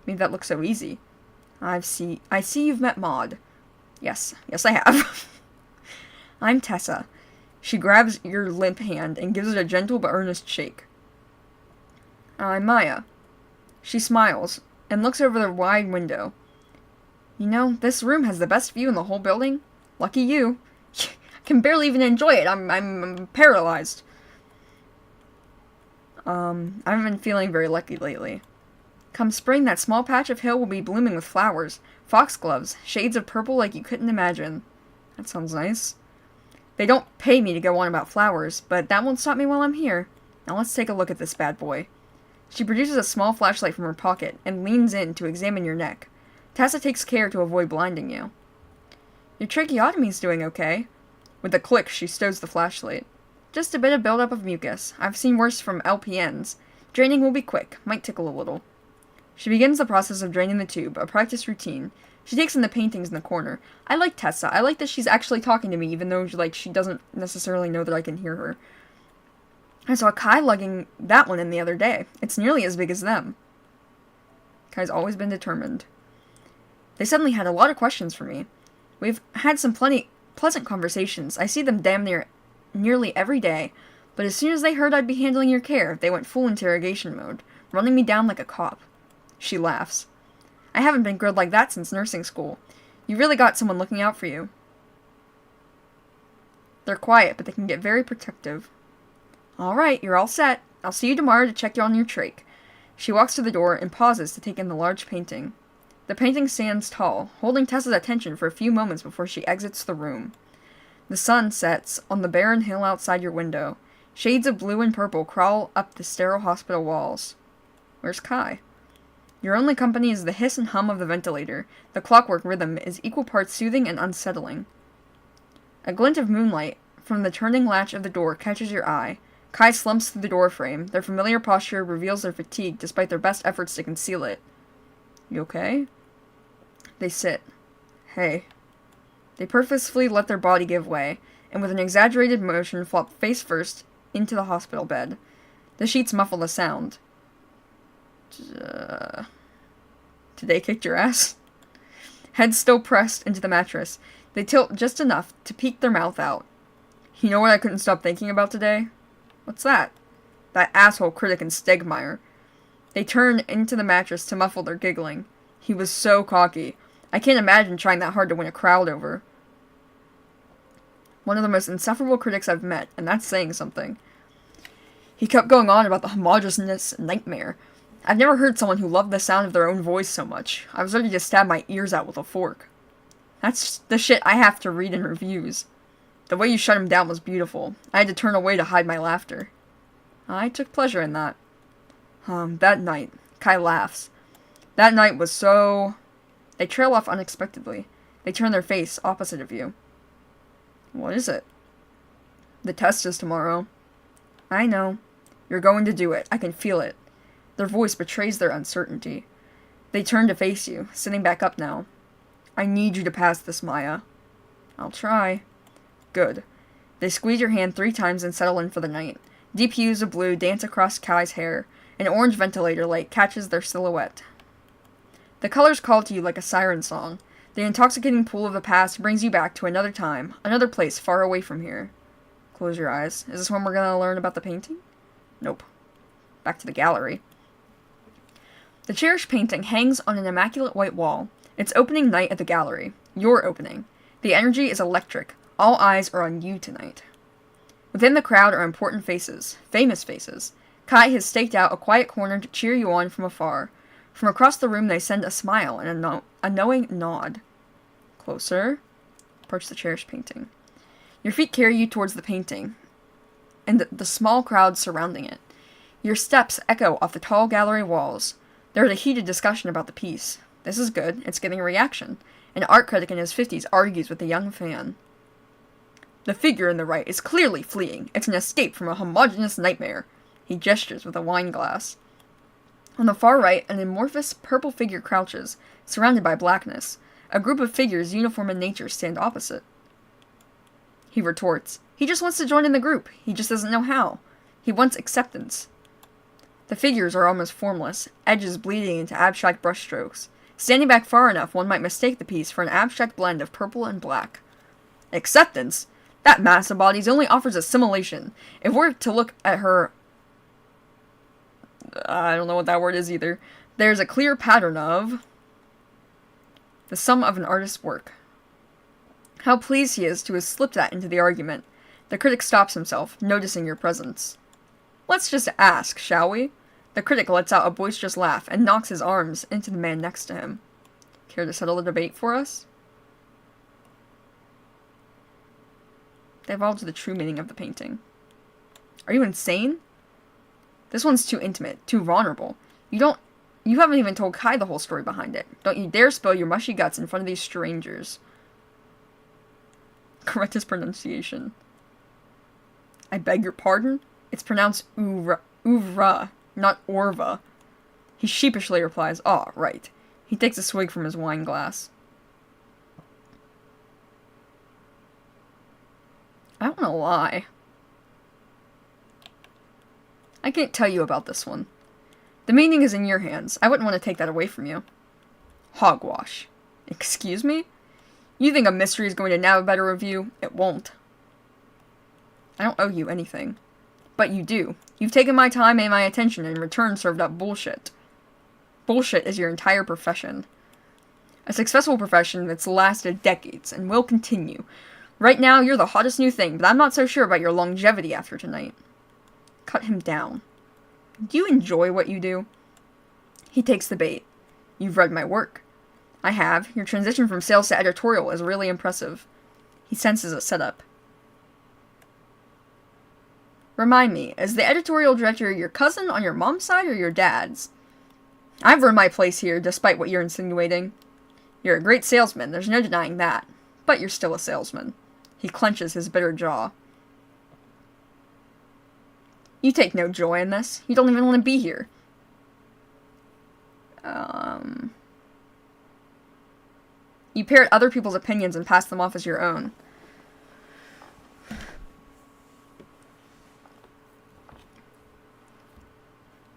Made that look so easy. I see you've met Maud. Yes, I have. I'm Tessa. She grabs your limp hand and gives it a gentle but earnest shake. I'm Maya. She smiles and looks over the wide window. You know, this room has the best view in the whole building. Lucky you. I can barely even enjoy it. I'm paralyzed. I haven't been feeling very lucky lately. Come spring, that small patch of hill will be blooming with flowers, foxgloves, shades of purple like you couldn't imagine. That sounds nice. They don't pay me to go on about flowers, but that won't stop me while I'm here. Now let's take a look at this bad boy. She produces a small flashlight from her pocket and leans in to examine your neck. Tessa takes care to avoid blinding you. Your tracheotomy's doing okay. With a click, she stows the flashlight. Just a bit of buildup of mucus. I've seen worse from LPNs. Draining will be quick. Might tickle a little. She begins the process of draining the tube, a practice routine. She takes in the paintings in the corner. I like Tessa. I like that she's actually talking to me, even though, she doesn't necessarily know that I can hear her. I saw Kai lugging that one in the other day. It's nearly as big as them. Kai's always been determined. They suddenly had a lot of questions for me. We've had some pleasant conversations. I see them damn nearly every day. But as soon as they heard I'd be handling your care, they went full interrogation mode, running me down like a cop. She laughs. I haven't been grilled like that since nursing school. You really got someone looking out for you. They're quiet, but they can get very protective. Alright, you're all set. I'll see you tomorrow to check you on your trach. She walks to the door and pauses to take in the large painting. The painting stands tall, holding Tessa's attention for a few moments before she exits the room. The sun sets on the barren hill outside your window. Shades of blue and purple crawl up the sterile hospital walls. Where's Kai? Your only company is the hiss and hum of the ventilator. The clockwork rhythm is equal parts soothing and unsettling. A glint of moonlight from the turning latch of the door catches your eye. Kai slumps through the doorframe. Their familiar posture reveals their fatigue despite their best efforts to conceal it. You okay? They sit. Hey. They purposefully let their body give way, and with an exaggerated motion flop face first into the hospital bed. The sheets muffle the sound. Today kicked your ass? Heads still pressed into the mattress. They tilt just enough to peek their mouth out. You know what I couldn't stop thinking about today? What's that? That asshole critic in Stegmeyer. They turn into the mattress to muffle their giggling. He was so cocky. I can't imagine trying that hard to win a crowd over. One of the most insufferable critics I've met, and that's saying something. He kept going on about the homogeneous nightmare. I've never heard someone who loved the sound of their own voice so much. I was ready to stab my ears out with a fork. That's the shit I have to read in reviews. The way you shut him down was beautiful. I had to turn away to hide my laughter. I took pleasure in that. That night. Kai laughs. That night was so... They trail off unexpectedly. They turn their face opposite of you. What is it? The test is tomorrow. I know. You're going to do it. I can feel it. Their voice betrays their uncertainty. They turn to face you, sitting back up now. I need you to pass this, Maya. I'll try. Good. They squeeze your hand 3 times and settle in for the night. Deep hues of blue dance across Kai's hair. An orange ventilator light catches their silhouette. The colors call to you like a siren song. The intoxicating pool of the past brings you back to another time, another place far away from here. Close your eyes. Is this when we're gonna learn about the painting? Nope. Back to the gallery. The cherished painting hangs on an immaculate white wall. It's opening night at the gallery. Your opening. The energy is electric. All eyes are on you tonight. Within the crowd are important faces. Famous faces. Kai has staked out a quiet corner to cheer you on from afar. From across the room they send a smile and a knowing nod. Closer. Approach the cherished painting. Your feet carry you towards the painting. and the small crowd surrounding it. Your steps echo off the tall gallery walls. There is a heated discussion about the piece. This is good. It's getting a reaction. An art critic in his 50s argues with a young fan. The figure in the right is clearly fleeing. It's an escape from a homogeneous nightmare. He gestures with a wine glass. On the far right, an amorphous purple figure crouches, surrounded by blackness. A group of figures uniform in nature stand opposite. He retorts. He just wants to join in the group. He just doesn't know how. He wants acceptance. The figures are almost formless, edges bleeding into abstract brushstrokes. Standing back far enough, one might mistake the piece for an abstract blend of purple and black. Acceptance? That mass of bodies only offers assimilation. If we're to look at her... I don't know what that word is either. There's a clear pattern of... the sum of an artist's work. How pleased he is to have slipped that into the argument. The critic stops himself, noticing your presence. Let's just ask, shall we? The critic lets out a boisterous laugh and knocks his arms into the man next to him. Care to settle the debate for us? Divulge the true meaning of the painting. Are you insane? This one's too intimate, too vulnerable. You haven't even told Kai the whole story behind it. Don't you dare spill your mushy guts in front of these strangers. Correct his pronunciation. I beg your pardon? It's pronounced ouvra, not orva. He sheepishly replies, "Ah, right." He takes a swig from his wine glass. I don't know why. I can't tell you about this one. The meaning is in your hands. I wouldn't want to take that away from you. Hogwash. Excuse me? You think a mystery is going to nab a better review? It won't. I don't owe you anything. But you do. You've taken my time and my attention and in return served up bullshit. Bullshit is your entire profession. A successful profession that's lasted decades and will continue. Right now, you're the hottest new thing, but I'm not so sure about your longevity after tonight. Cut him down. Do you enjoy what you do? He takes the bait. You've read my work. I have. Your transition from sales to editorial is really impressive. He senses a setup. Remind me, is the editorial director your cousin on your mom's side or your dad's? I've earned my place here, despite what you're insinuating. You're a great salesman, there's no denying that. But you're still a salesman. He clenches his bitter jaw. You take no joy in this. You don't even want to be here. You parrot other people's opinions and pass them off as your own.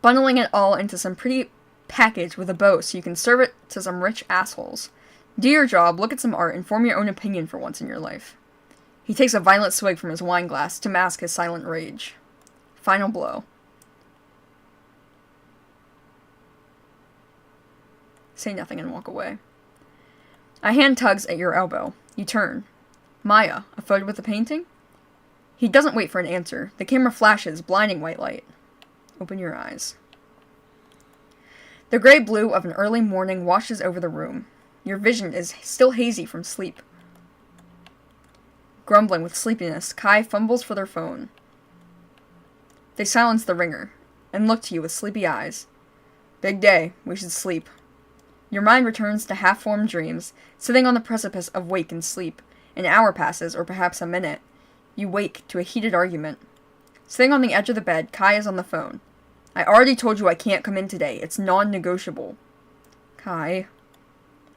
Bundling it all into some pretty package with a bow so you can serve it to some rich assholes. Do your job, look at some art, and form your own opinion for once in your life. He takes a violent swig from his wine glass to mask his silent rage. Final blow. Say nothing and walk away. A hand tugs at your elbow. You turn. Maya, a photo with a painting? He doesn't wait for an answer. The camera flashes, blinding white light. Open your eyes. The gray-blue of an early morning washes over the room. Your vision is still hazy from sleep. Grumbling with sleepiness, Kai fumbles for their phone. They silence the ringer, and look to you with sleepy eyes. Big day, we should sleep. Your mind returns to half-formed dreams, sitting on the precipice of wake and sleep. An hour passes, or perhaps a minute. You wake to a heated argument. Sitting on the edge of the bed, Kai is on the phone. I already told you I can't come in today. It's non-negotiable. Kai.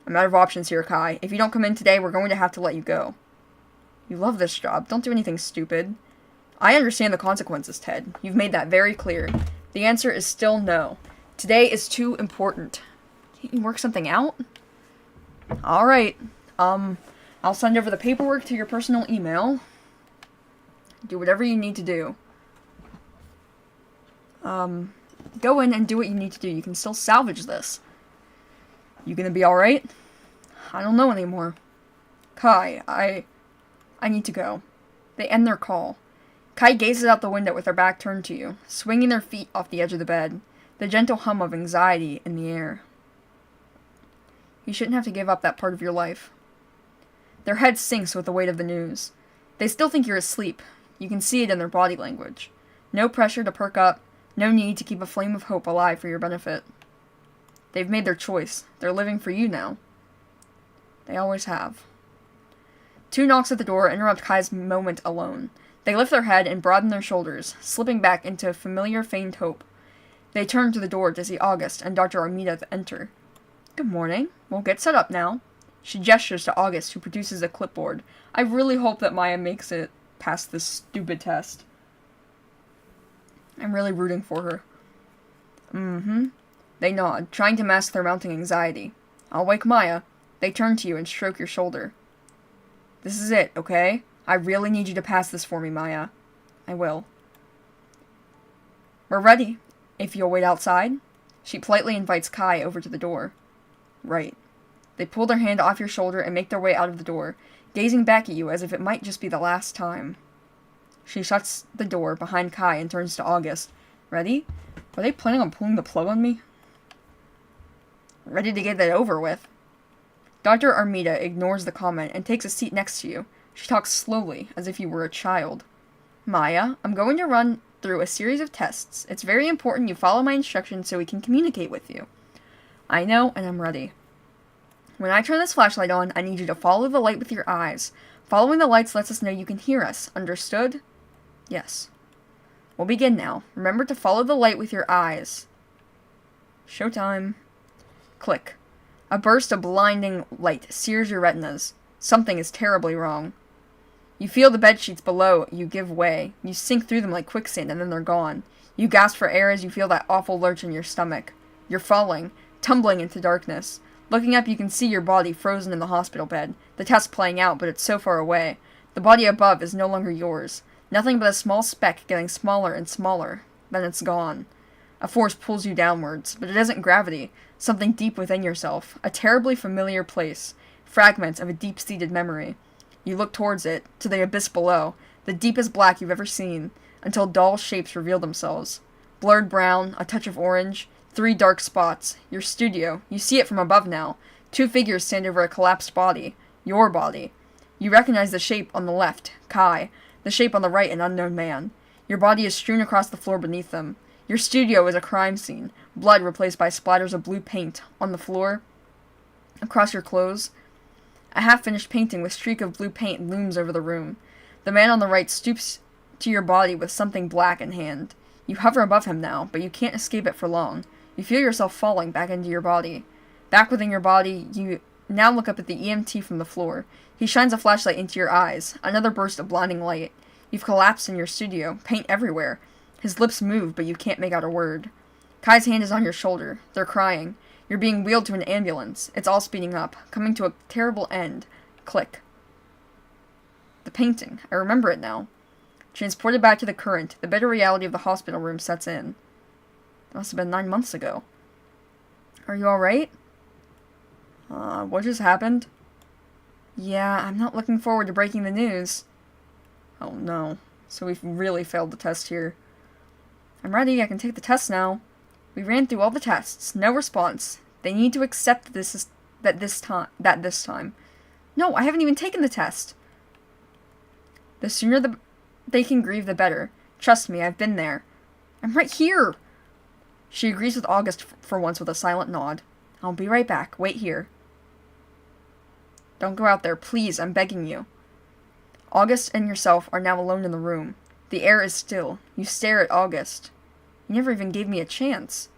I'm out of options here, Kai. If you don't come in today, we're going to have to let you go. You love this job. Don't do anything stupid. I understand the consequences, Ted. You've made that very clear. The answer is still no. Today is too important. Can't you work something out? Alright. I'll send over the paperwork to your personal email. Do whatever you need to do. Go in and do what you need to do. You can still salvage this. You gonna be alright? I don't know anymore. Kai, I need to go. They end their call. Kai gazes out the window with her back turned to you, swinging their feet off the edge of the bed, the gentle hum of anxiety in the air. You shouldn't have to give up that part of your life. Their head sinks with the weight of the news. They still think you're asleep. You can see it in their body language. No pressure to perk up, no need to keep a flame of hope alive for your benefit. They've made their choice. They're living for you now. They always have. 2 knocks at the door interrupt Kai's moment alone. They lift their head and broaden their shoulders, slipping back into familiar feigned hope. They turn to the door to see August and Dr. Armida enter. Good morning. We'll get set up now. She gestures to August, who produces a clipboard. I really hope that Maya makes it past this stupid test. I'm really rooting for her. They nod, trying to mask their mounting anxiety. I'll wake Maya. They turn to you and stroke your shoulder. This is it, okay? I really need you to pass this for me, Maya. I will. We're ready, if you'll wait outside. She politely invites Kai over to the door. Right. They pull their hand off your shoulder and make their way out of the door, gazing back at you as if it might just be the last time. She shuts the door behind Kai and turns to August. Ready? Were they planning on pulling the plug on me? Ready to get that over with. Dr. Armida ignores the comment and takes a seat next to you. She talks slowly, as if you were a child. Maya, I'm going to run through a series of tests. It's very important you follow my instructions so we can communicate with you. I know, and I'm ready. When I turn this flashlight on, I need you to follow the light with your eyes. Following the lights lets us know you can hear us. Understood? Yes. We'll begin now. Remember to follow the light with your eyes. Showtime. Click. A burst of blinding light sears your retinas. Something is terribly wrong. You feel the bedsheets below you give way. You sink through them like quicksand and then they're gone. You gasp for air as you feel that awful lurch in your stomach. You're falling, tumbling into darkness. Looking up, you can see your body frozen in the hospital bed. The test playing out, but it's so far away. The body above is no longer yours. Nothing but a small speck getting smaller and smaller. Then it's gone. A force pulls you downwards, but it isn't gravity. Something deep within yourself. A terribly familiar place. Fragments of a deep-seated memory. You look towards it, to the abyss below, the deepest black you've ever seen, until dull shapes reveal themselves. Blurred brown, a touch of orange, 3 dark spots. Your studio. You see it from above now. 2 figures stand over a collapsed body. Your body. You recognize the shape on the left, Kai. The shape on the right, an unknown man. Your body is strewn across the floor beneath them. Your studio is a crime scene. Blood replaced by splatters of blue paint. On the floor. Across your clothes. A half-finished painting with streak of blue paint looms over the room. The man on the right stoops to your body with something black in hand. You hover above him now, but you can't escape it for long. You feel yourself falling back into your body. Back within your body, you now look up at the EMT from the floor. He shines a flashlight into your eyes. Another burst of blinding light. You've collapsed in your studio. Paint everywhere. His lips move, but you can't make out a word. Kai's hand is on your shoulder. They're crying. You're being wheeled to an ambulance. It's all speeding up, coming to a terrible end. Click. The painting. I remember it now. Transported back to the current, the bitter reality of the hospital room sets in. It must have been 9 months ago. Are you alright? What just happened? Yeah, I'm not looking forward to breaking the news. Oh no. So we've really failed the test here. I'm ready, I can take the test now. We ran through all the tests. No response. They need to accept that this time. No, I haven't even taken the test. The sooner they can grieve, the better. Trust me, I've been there. I'm right here. She agrees with August for once with a silent nod. I'll be right back. Wait here. Don't go out there, please, I'm begging you. August and yourself are now alone in the room. The air is still. You stare at August. You never even gave me a chance.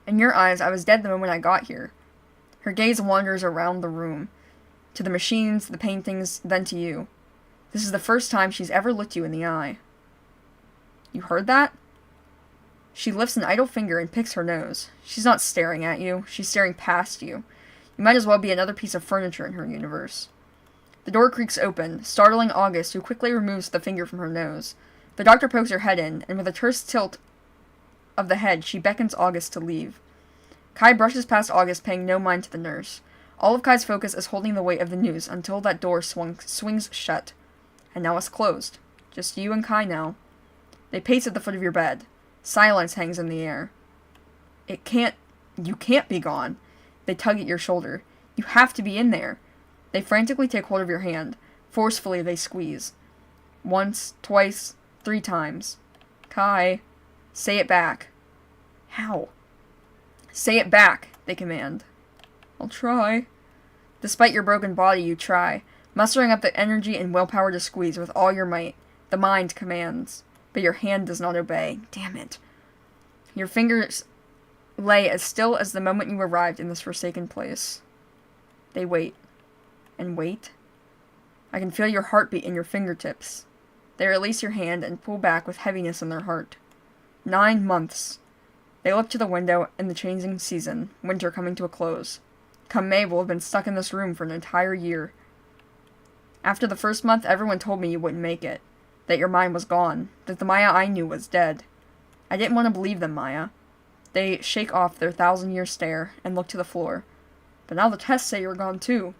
In your eyes, I was dead the moment I got here. Her gaze wanders around the room. To the machines, the paintings, then to you. This is the first time she's ever looked you in the eye. You heard that? She lifts an idle finger and picks her nose. She's not staring at you. She's staring past you. You might as well be another piece of furniture in her universe. The door creaks open, startling August, who quickly removes the finger from her nose. The doctor pokes her head in, and with a terse tilt of the head, she beckons August to leave. Kai brushes past August, paying no mind to the nurse. All of Kai's focus is holding the weight of the news until that door swings shut. And now it's closed. Just you and Kai now. They pace at the foot of your bed. Silence hangs in the air. You can't be gone. They tug at your shoulder. You have to be in there. They frantically take hold of your hand. Forcefully, they squeeze. Once, twice, 3 times. Kai, say it back. How? Say it back, they command. I'll try. Despite your broken body, you try, mustering up the energy and willpower to squeeze with all your might. The mind commands, but your hand does not obey. Damn it. Your fingers lay as still as the moment you arrived in this forsaken place. They wait. And wait. I can feel your heartbeat in your fingertips. They release your hand and pull back with heaviness in their heart. 9 months. They look to the window in the changing season, winter coming to a close. Come May, we'll have been stuck in this room for an entire year. After the first month, everyone told me you wouldn't make it. That your mind was gone. That the Maya I knew was dead. I didn't want to believe them, Maya. They shake off their 1,000-year stare and look to the floor. But now the tests say you're gone too.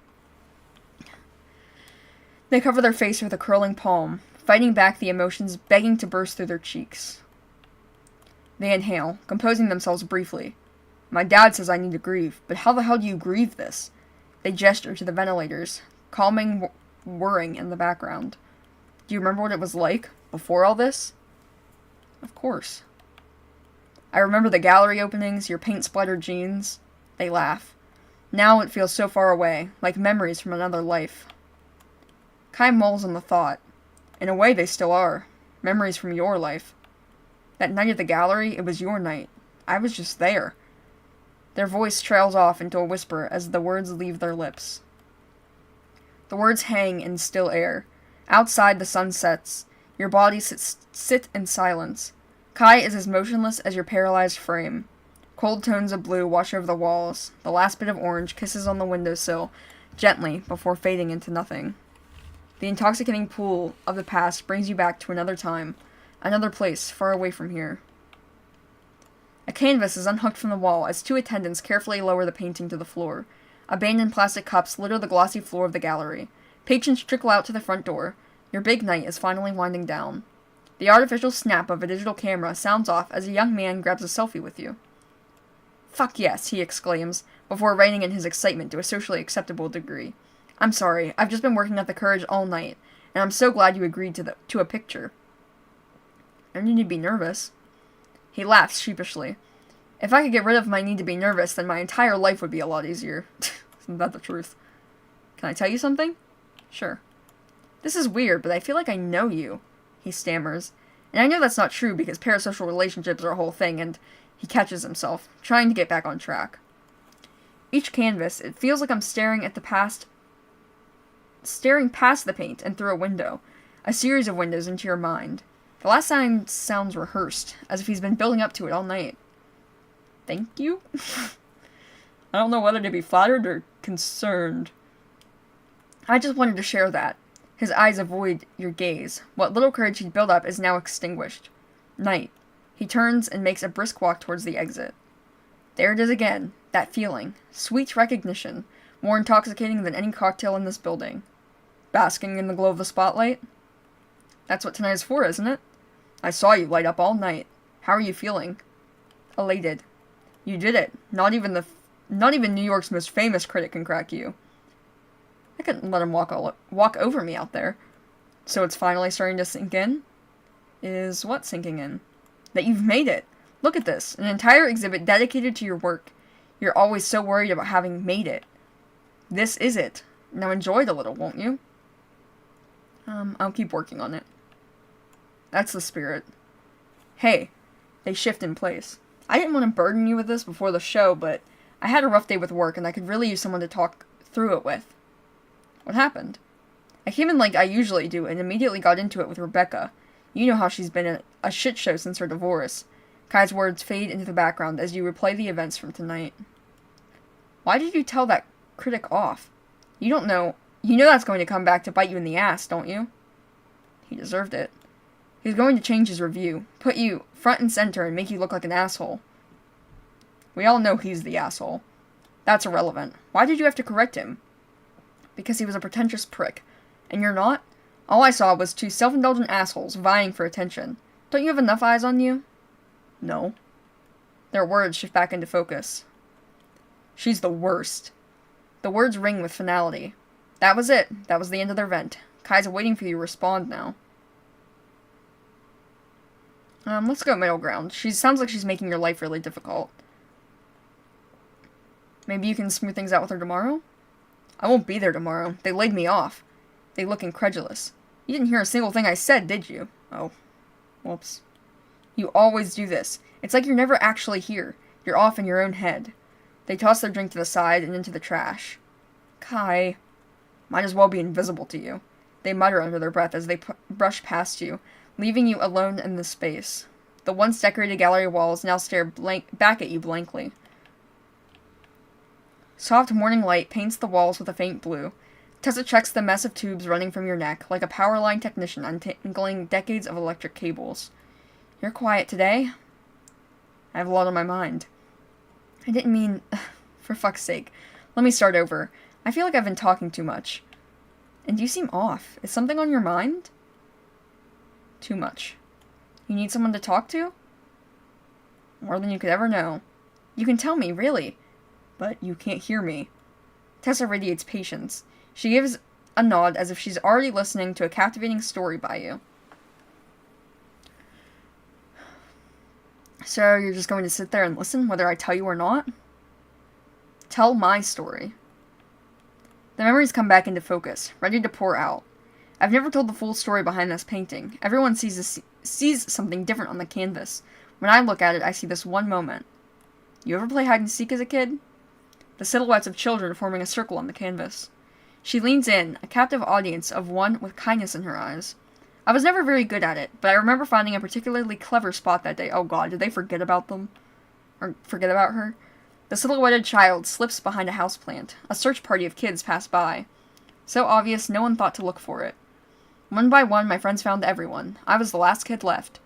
They cover their face with a curling palm, fighting back the emotions begging to burst through their cheeks. They inhale, composing themselves briefly. My dad says I need to grieve, but how the hell do you grieve this? They gesture to the ventilators, calming whirring in the background. Do you remember what it was like before all this? Of course. I remember the gallery openings, your paint-splattered jeans. They laugh. Now it feels so far away, like memories from another life. Kai mulls on the thought. In a way, they still are. Memories from your life. That night at the gallery, it was your night. I was just there. Their voice trails off into a whisper as the words leave their lips. The words hang in still air. Outside, the sun sets. Your bodies sit in silence. Kai is as motionless as your paralyzed frame. Cold tones of blue wash over the walls. The last bit of orange kisses on the windowsill, gently, before fading into nothing. The intoxicating pool of the past brings you back to another time, another place far away from here. A canvas is unhooked from the wall as 2 attendants carefully lower the painting to the floor. Abandoned plastic cups litter the glossy floor of the gallery. Patrons trickle out to the front door. Your big night is finally winding down. The artificial snap of a digital camera sounds off as a young man grabs a selfie with you. Fuck yes, he exclaims, before reining in his excitement to a socially acceptable degree. I'm sorry, I've just been working up the courage all night, and I'm so glad you agreed to a picture. No need to be nervous. He laughs sheepishly. If I could get rid of my need to be nervous, then my entire life would be a lot easier. Isn't that the truth? Can I tell you something? Sure. This is weird, but I feel like I know you, he stammers. And I know that's not true because parasocial relationships are a whole thing, and he catches himself, trying to get back on track. Each canvas, it feels like I'm staring past the paint and through a window, a series of windows into your mind. The last time sounds rehearsed, as if he's been building up to it all night. Thank you? I don't know whether to be flattered or concerned. I just wanted to share that. His eyes avoid your gaze. What little courage he'd built up is now extinguished. Night. He turns and makes a brisk walk towards the exit. There it is again. That feeling. Sweet recognition. More intoxicating than any cocktail in this building. Basking in the glow of the spotlight? That's what tonight is for, isn't it? I saw you light up all night. How are you feeling? Elated. You did it. Not even New York's most famous critic can crack you. I couldn't let him walk over me out there. So it's finally starting to sink in? Is what sinking in? That you've made it. Look at this. An entire exhibit dedicated to your work. You're always so worried about having made it. This is it. Now enjoy it a little, won't you? I'll keep working on it. That's the spirit. Hey, they shift in place. I didn't want to burden you with this before the show, but I had a rough day with work and I could really use someone to talk through it with. What happened? I came in like I usually do and immediately got into it with Rebecca. You know how she's been a shit show since her divorce. Kai's words fade into the background as you replay the events from tonight. Why did you tell that critic off? You know that's going to come back to bite you in the ass, don't you? He deserved it. He's going to change his review, put you front and center and make you look like an asshole. We all know he's the asshole. That's irrelevant. Why did you have to correct him? Because he was a pretentious prick. And you're not? All I saw was 2 self-indulgent assholes vying for attention. Don't you have enough eyes on you? No. Their words shift back into focus. She's the worst. The words ring with finality. That was it. That was the end of their vent. Kai's waiting for you to respond now. Let's go middle ground. She sounds like she's making your life really difficult. Maybe you can smooth things out with her tomorrow? I won't be there tomorrow. They laid me off. They look incredulous. You didn't hear a single thing I said, did you? Oh. Whoops. You always do this. It's like you're never actually here. You're off in your own head. They toss their drink to the side and into the trash. Kai. Might as well be invisible to you. They mutter under their breath as they brush past you, leaving you alone in the space. The once decorated gallery walls now stare back at you blankly. Soft morning light paints the walls with a faint blue. Tessa checks the mess of tubes running from your neck, like a power line technician untangling decades of electric cables. You're quiet today? I have a lot on my mind. I didn't mean... For fuck's sake. Let me start over. I feel like I've been talking too much. And you seem off. Is something on your mind? Too much. You need someone to talk to? More than you could ever know. You can tell me, really. But you can't hear me. Tessa radiates patience. She gives a nod as if she's already listening to a captivating story by you. So you're just going to sit there and listen, whether I tell you or not? Tell my story. The memories come back into focus, ready to pour out. I've never told the full story behind this painting. Everyone sees something different on the canvas. When I look at it, I see this one moment. You ever play hide and seek as a kid? The silhouettes of children forming a circle on the canvas. She leans in, a captive audience of one with kindness in her eyes. I was never very good at it, but I remember finding a particularly clever spot that day. Oh god, did they forget about them? Or forget about her? The silhouetted child slips behind a houseplant. A search party of kids pass by. So obvious, no one thought to look for it. One by one, my friends found everyone. I was the last kid left.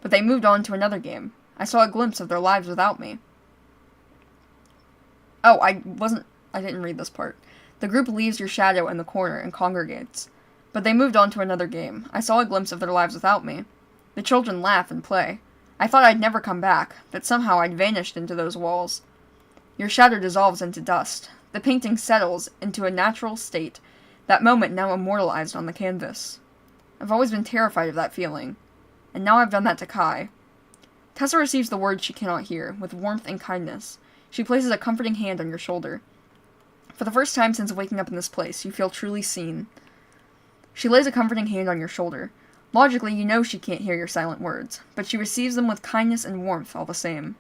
But they moved on to another game. I saw a glimpse of their lives without me. Oh, I didn't read this part. The group leaves your shadow in the corner and congregates. But they moved on to another game. I saw a glimpse of their lives without me. The children laugh and play. I thought I'd never come back, that somehow I'd vanished into those walls. Your shadow dissolves into dust. The painting settles into a natural state, that moment now immortalized on the canvas. I've always been terrified of that feeling, and now I've done that to Kai. Tessa receives the words she cannot hear, with warmth and kindness. She places a comforting hand on your shoulder. For the first time since waking up in this place, you feel truly seen. She lays a comforting hand on your shoulder. Logically, you know she can't hear your silent words, but she receives them with kindness and warmth all the same.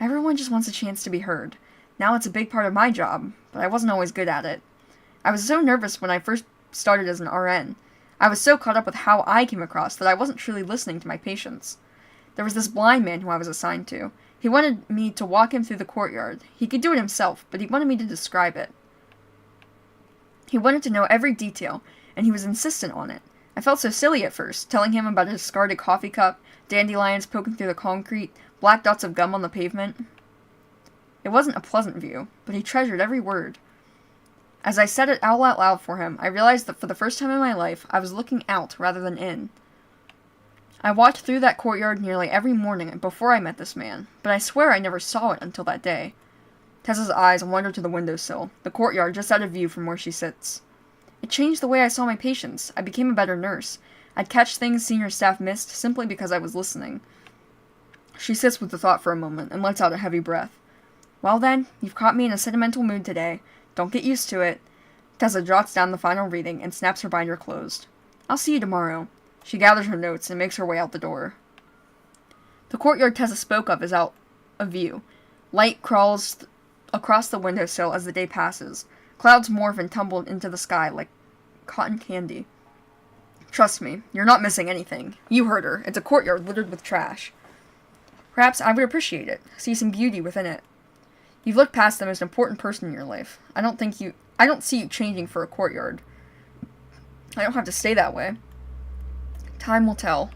Everyone just wants a chance to be heard. Now it's a big part of my job, but I wasn't always good at it. I was so nervous when I first started as an RN. I was so caught up with how I came across that I wasn't truly listening to my patients. There was this blind man who I was assigned to. He wanted me to walk him through the courtyard. He could do it himself, but he wanted me to describe it. He wanted to know every detail, and he was insistent on it. I felt so silly at first, telling him about a discarded coffee cup, dandelions poking through the concrete, black dots of gum on the pavement. It wasn't a pleasant view, but he treasured every word. As I said it out loud for him, I realized that for the first time in my life, I was looking out rather than in. I walked through that courtyard nearly every morning before I met this man, but I swear I never saw it until that day. Tessa's eyes wandered to the windowsill, the courtyard just out of view from where she sits. It changed the way I saw my patients. I became a better nurse. I'd catch things senior staff missed simply because I was listening. She sits with the thought for a moment and lets out a heavy breath. Well then, you've caught me in a sentimental mood today. Don't get used to it. Tessa jots down the final reading and snaps her binder closed. I'll see you tomorrow. She gathers her notes and makes her way out the door. The courtyard Tessa spoke of is out of view. Light crawls across the windowsill as the day passes. Clouds morph and tumble into the sky like cotton candy. Trust me, you're not missing anything. You heard her. It's a courtyard littered with trash. Perhaps I would appreciate it. See some beauty within it. You've looked past the most important person in your life. I don't see you changing for a courtyard. I don't have to stay that way. Time will tell.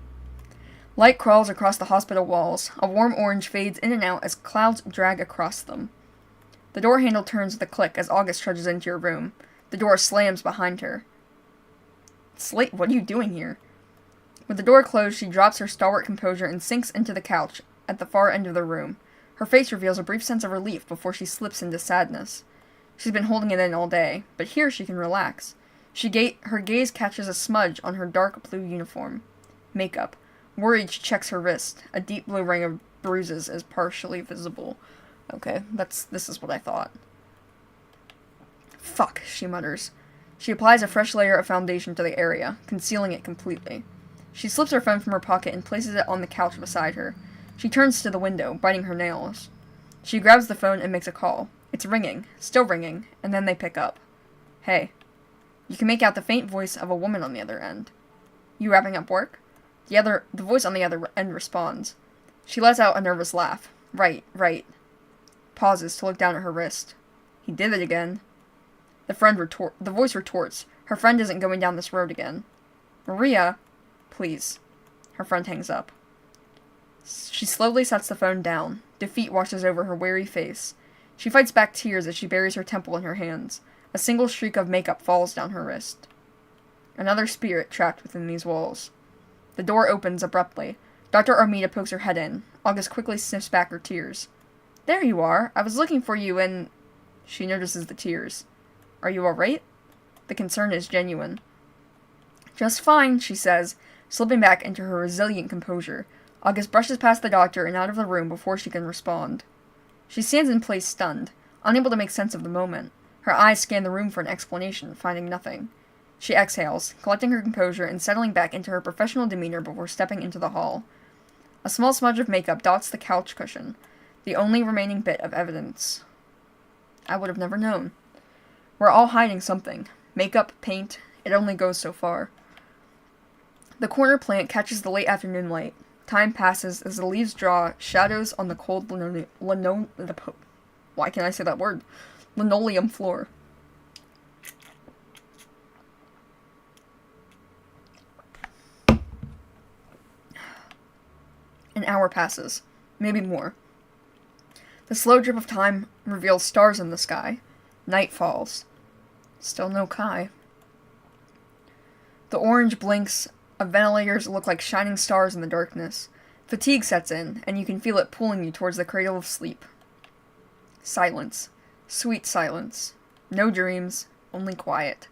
Light crawls across the hospital walls. A warm orange fades in and out as clouds drag across them. The door handle turns with a click as August trudges into your room. The door slams behind her. Slate, what are you doing here? With the door closed, she drops her stalwart composure and sinks into the couch at the far end of the room. Her face reveals a brief sense of relief before she slips into sadness. She's been holding it in all day, but here she can relax. Her gaze catches a smudge on her dark blue uniform. Makeup. Worried, she checks her wrist. A deep blue ring of bruises is partially visible. Okay, this is what I thought. Fuck, she mutters. She applies a fresh layer of foundation to the area, concealing it completely. She slips her phone from her pocket and places it on the couch beside her. She turns to the window, biting her nails. She grabs the phone and makes a call. It's ringing, still ringing, and then they pick up. Hey. You can make out the faint voice of a woman on the other end. You wrapping up work? The voice on the other end responds. She lets out a nervous laugh. Right. Pauses to look down at her wrist. He did it again. The voice retorts. Her friend isn't going down this road again. Maria, please. Her friend hangs up. She slowly sets the phone down. Defeat washes over her weary face. She fights back tears as she buries her temple in her hands. A single streak of makeup falls down her wrist. Another spirit trapped within these walls. The door opens abruptly. Dr. Armida pokes her head in. August quickly sniffs back her tears. There you are. I was looking for you and... She notices the tears. Are you alright? The concern is genuine. Just fine, she says, slipping back into her resilient composure. August brushes past the doctor and out of the room before she can respond. She stands in place stunned, unable to make sense of the moment. Her eyes scan the room for an explanation, finding nothing. She exhales, collecting her composure and settling back into her professional demeanor before stepping into the hall. A small smudge of makeup dots the couch cushion, the only remaining bit of evidence. I would have never known. We're all hiding something. Makeup, paint, it only goes so far. The corner plant catches the late afternoon light. Time passes as the leaves draw shadows on the cold why can't I say that word? Linoleum floor. An hour passes. Maybe more. The slow drip of time reveals stars in the sky. Night falls. Still no Kai. The orange blinks of ventilators look like shining stars in the darkness. Fatigue sets in, and you can feel it pulling you towards the cradle of sleep. Silence. Sweet silence. No dreams, only quiet.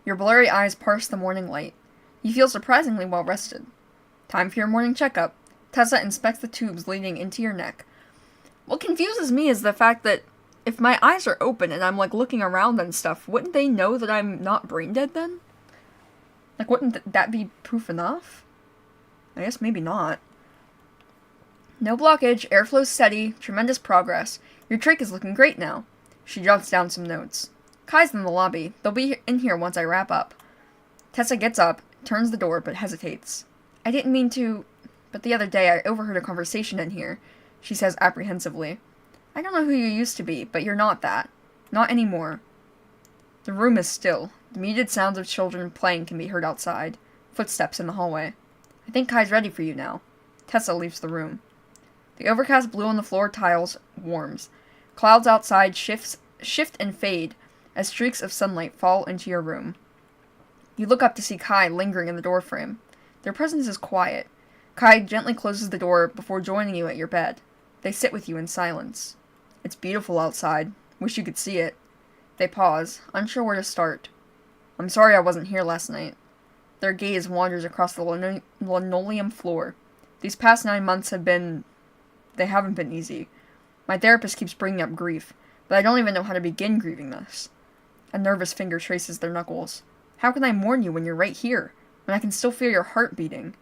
Your blurry eyes parse the morning light. You feel surprisingly well rested. Time for your morning checkup. Tessa inspects the tubes leading into your neck. What confuses me is the fact that if my eyes are open and I'm, looking around and stuff, wouldn't they know that I'm not brain dead then? Wouldn't that be proof enough? I guess maybe not. No blockage, airflow's steady, tremendous progress. Your trach is looking great now. She jots down some notes. Kai's in the lobby. They'll be in here once I wrap up. Tessa gets up, turns the door, but hesitates. I didn't mean to... But the other day I overheard a conversation in here, she says apprehensively. I don't know who you used to be, but you're not that. Not anymore. The room is still. The muted sounds of children playing can be heard outside. Footsteps in the hallway. I think Kai's ready for you now. Tessa leaves the room. The overcast blue on the floor tiles warms. Clouds outside shift and fade as streaks of sunlight fall into your room. You look up to see Kai lingering in the doorframe. Their presence is quiet. Kai gently closes the door before joining you at your bed. They sit with you in silence. It's beautiful outside. Wish you could see it. They pause, unsure where to start. I'm sorry I wasn't here last night. Their gaze wanders across the linoleum floor. These past 9 months they haven't been easy. My therapist keeps bringing up grief, but I don't even know how to begin grieving this. A nervous finger traces their knuckles. How can I mourn you when you're right here, when I can still feel your heart beating?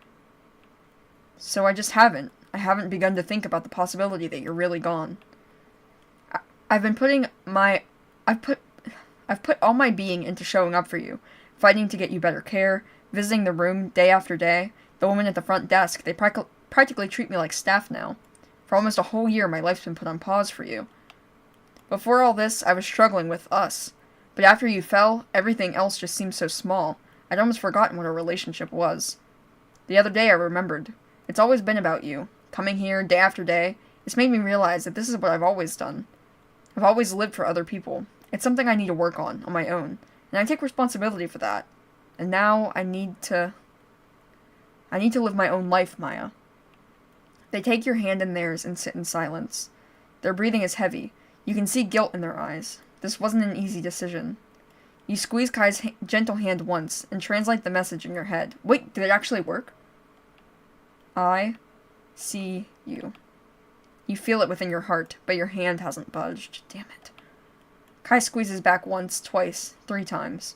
So I just haven't. I haven't begun to think about the possibility that you're really gone. I've put all my being into showing up for you, fighting to get you better care, visiting the room day after day. The woman at the front desk, they practically treat me like staff now. For almost a whole year, my life's been put on pause for you. Before all this, I was struggling with us. But after you fell, everything else just seemed so small. I'd almost forgotten what our relationship was. The other day I remembered. It's always been about you. Coming here, day after day, it's made me realize that this is what I've always done. I've always lived for other people. It's something I need to work on my own. And I take responsibility for that. And now I need to live my own life, Maya. They take your hand in theirs and sit in silence. Their breathing is heavy. You can see guilt in their eyes. This wasn't an easy decision. You squeeze Kai's gentle hand once and translate the message in your head. Wait, did it actually work? I see you. You feel it within your heart, but your hand hasn't budged. Damn it. Kai squeezes back once, twice, 3 times.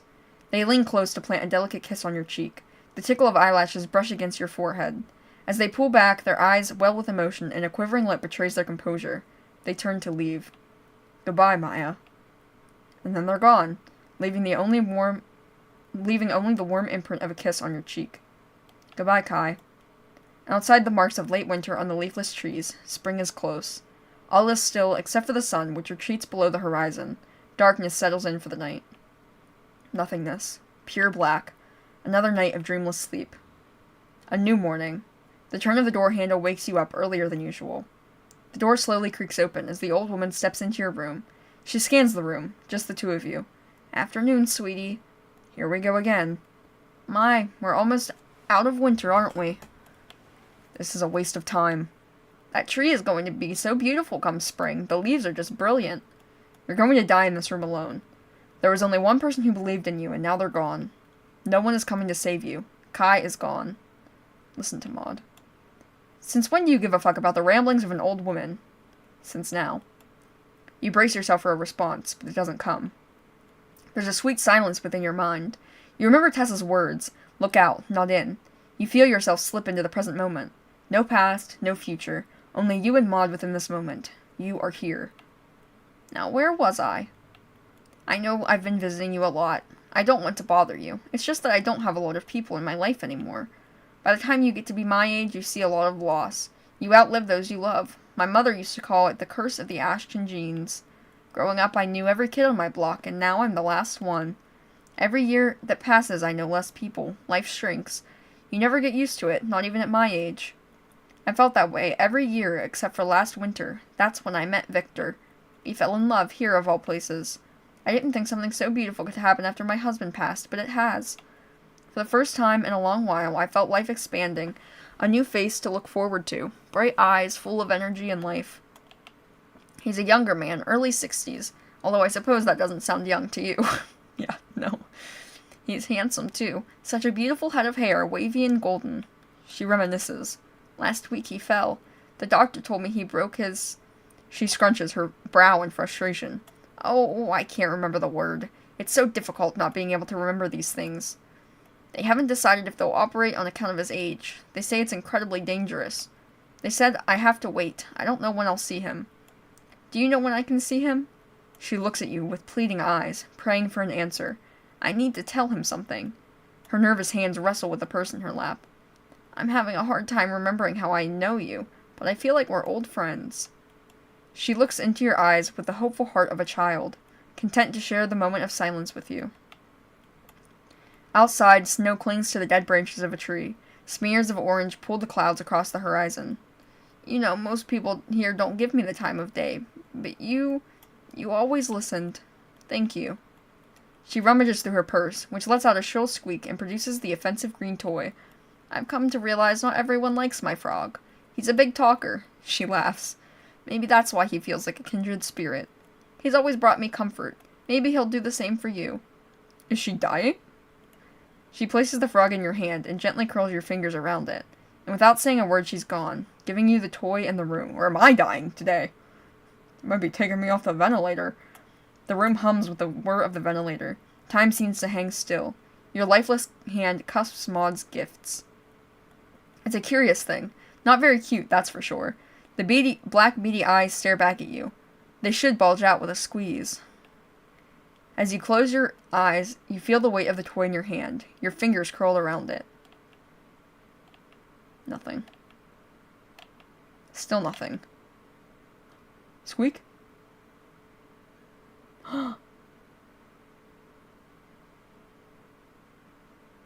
They lean close to plant a delicate kiss on your cheek. The tickle of eyelashes brush against your forehead. As they pull back, their eyes well with emotion, and a quivering lip betrays their composure. They turn to leave. Goodbye, Maya. And then they're gone, leaving only the warm imprint of a kiss on your cheek. Goodbye, Kai. Outside the marks of late winter on the leafless trees, spring is close. All is still except for the sun, which retreats below the horizon. Darkness settles in for the night. Nothingness. Pure black. Another night of dreamless sleep. A new morning. The turn of the door handle wakes you up earlier than usual. The door slowly creaks open as the old woman steps into your room. She scans the room, just the 2 of you. Afternoon, sweetie. Here we go again. My, we're almost out of winter, aren't we? This is a waste of time. That tree is going to be so beautiful come spring. The leaves are just brilliant. You're going to die in this room alone. There was only one person who believed in you, and now they're gone. No one is coming to save you. Kai is gone. Listen to Maud. Since when do you give a fuck about the ramblings of an old woman? Since now. You brace yourself for a response, but it doesn't come. There's a sweet silence within your mind. You remember Tessa's words. Look out, not in. You feel yourself slip into the present moment. No past, no future. Only you and Maud within this moment. You are here. Now, where was I? I know I've been visiting you a lot. I don't want to bother you. It's just that I don't have a lot of people in my life anymore. By the time you get to be my age, you see a lot of loss. You outlive those you love. My mother used to call it the curse of the Ashton genes. Growing up, I knew every kid on my block, and now I'm the last one. Every year that passes, I know less people. Life shrinks. You never get used to it, not even at my age. I felt that way every year except for last winter. That's when I met Victor. We fell in love here of all places. I didn't think something so beautiful could happen after my husband passed, but it has. For the first time in a long while, I felt life expanding, a new face to look forward to, bright eyes full of energy and life. He's a younger man, early 60s, although I suppose that doesn't sound young to you. Yeah, no. He's handsome, too. Such a beautiful head of hair, wavy and golden. She reminisces. Last week he fell. The doctor told me he broke his... She scrunches her brow in frustration. Oh, I can't remember the word. It's so difficult not being able to remember these things. They haven't decided if they'll operate on account of his age. They say it's incredibly dangerous. They said I have to wait. I don't know when I'll see him. Do you know when I can see him? She looks at you with pleading eyes, praying for an answer. I need to tell him something. Her nervous hands wrestle with the purse in her lap. I'm having a hard time remembering how I know you, but I feel like we're old friends. She looks into your eyes with the hopeful heart of a child, content to share the moment of silence with you. Outside, snow clings to the dead branches of a tree. Smears of orange pull the clouds across the horizon. You know, most people here don't give me the time of day, but you always listened. Thank you. She rummages through her purse, which lets out a shrill squeak and produces the offensive green toy. I've come to realize not everyone likes my frog. He's a big talker. She laughs. Maybe that's why he feels like a kindred spirit. He's always brought me comfort. Maybe he'll do the same for you. Is she dying? She places the frog in your hand and gently curls your fingers around it. And without saying a word, she's gone, giving you the toy and the room. Or am I dying today? You might be taking me off the ventilator. The room hums with the whir of the ventilator. Time seems to hang still. Your lifeless hand cusps Maud's gifts. It's a curious thing. Not very cute, that's for sure. The black beady eyes stare back at you. They should bulge out with a squeeze. As you close your eyes, you feel the weight of the toy in your hand. Your fingers curl around it. Nothing. Still nothing. Squeak?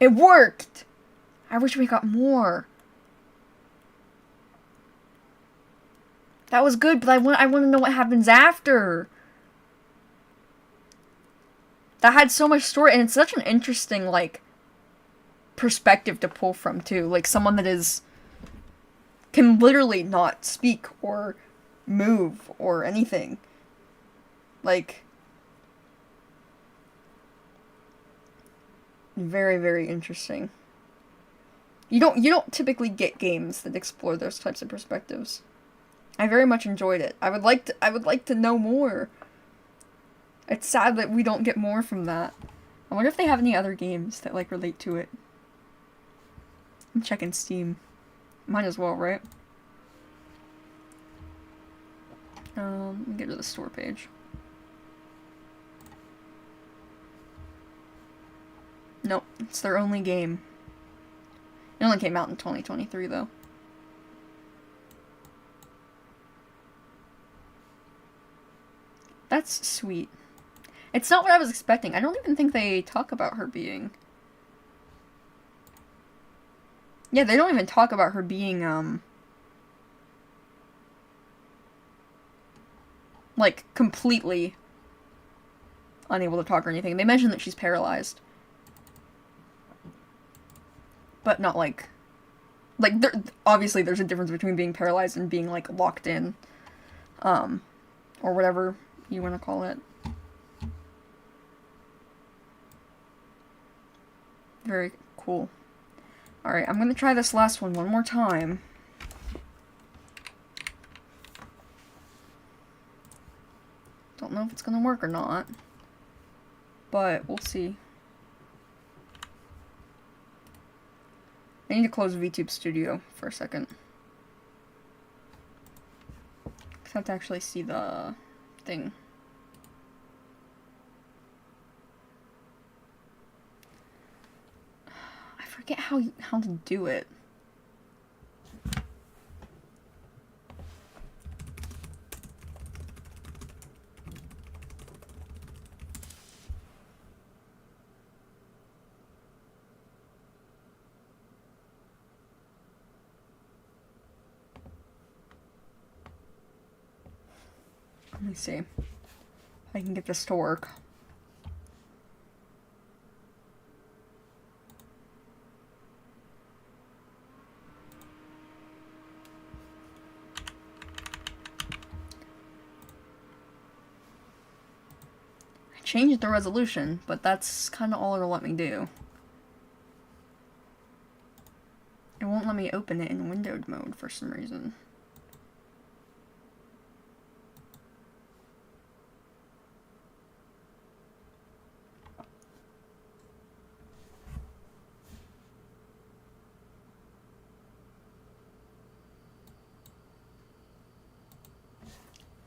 It worked! I wish we got more. That was good, but I want to know what happens after. That had so much story, and it's such an interesting, like, perspective to pull from, too. Like, someone that can literally not speak or move or anything. Like, very, very interesting. You don't typically get games that explore those types of perspectives. I very much enjoyed it. I would like to know more. It's sad that we don't get more from that. I wonder if they have any other games that, like, relate to it. I'm checking Steam. Might as well, right? Let me get to the store page. Nope, it's their only game. It only came out in 2023, though. That's sweet. It's not what I was expecting. I don't even think they talk about her being... Yeah, they don't even talk about her being, like, completely unable to talk or anything. They mention that she's paralyzed. But not, like, obviously there's a difference between being paralyzed and being, like, locked in. Or whatever you want to call it. Very cool. Alright, I'm gonna try this last one more time. Don't know if it's gonna work or not. But we'll see. I need to close VTube Studio for a second. I have to actually see the thing. I forget how to do it. Let me see if I can get this to work. I changed the resolution, but that's kind of all it'll let me do. It won't let me open it in windowed mode for some reason.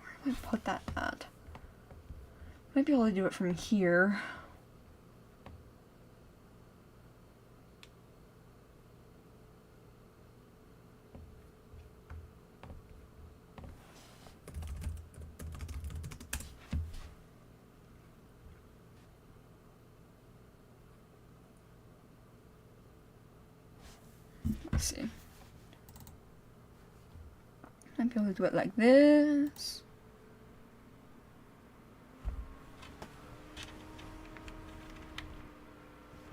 Where do I put that at? Might be able to do it from here. Let's see. Might be able to do it like this.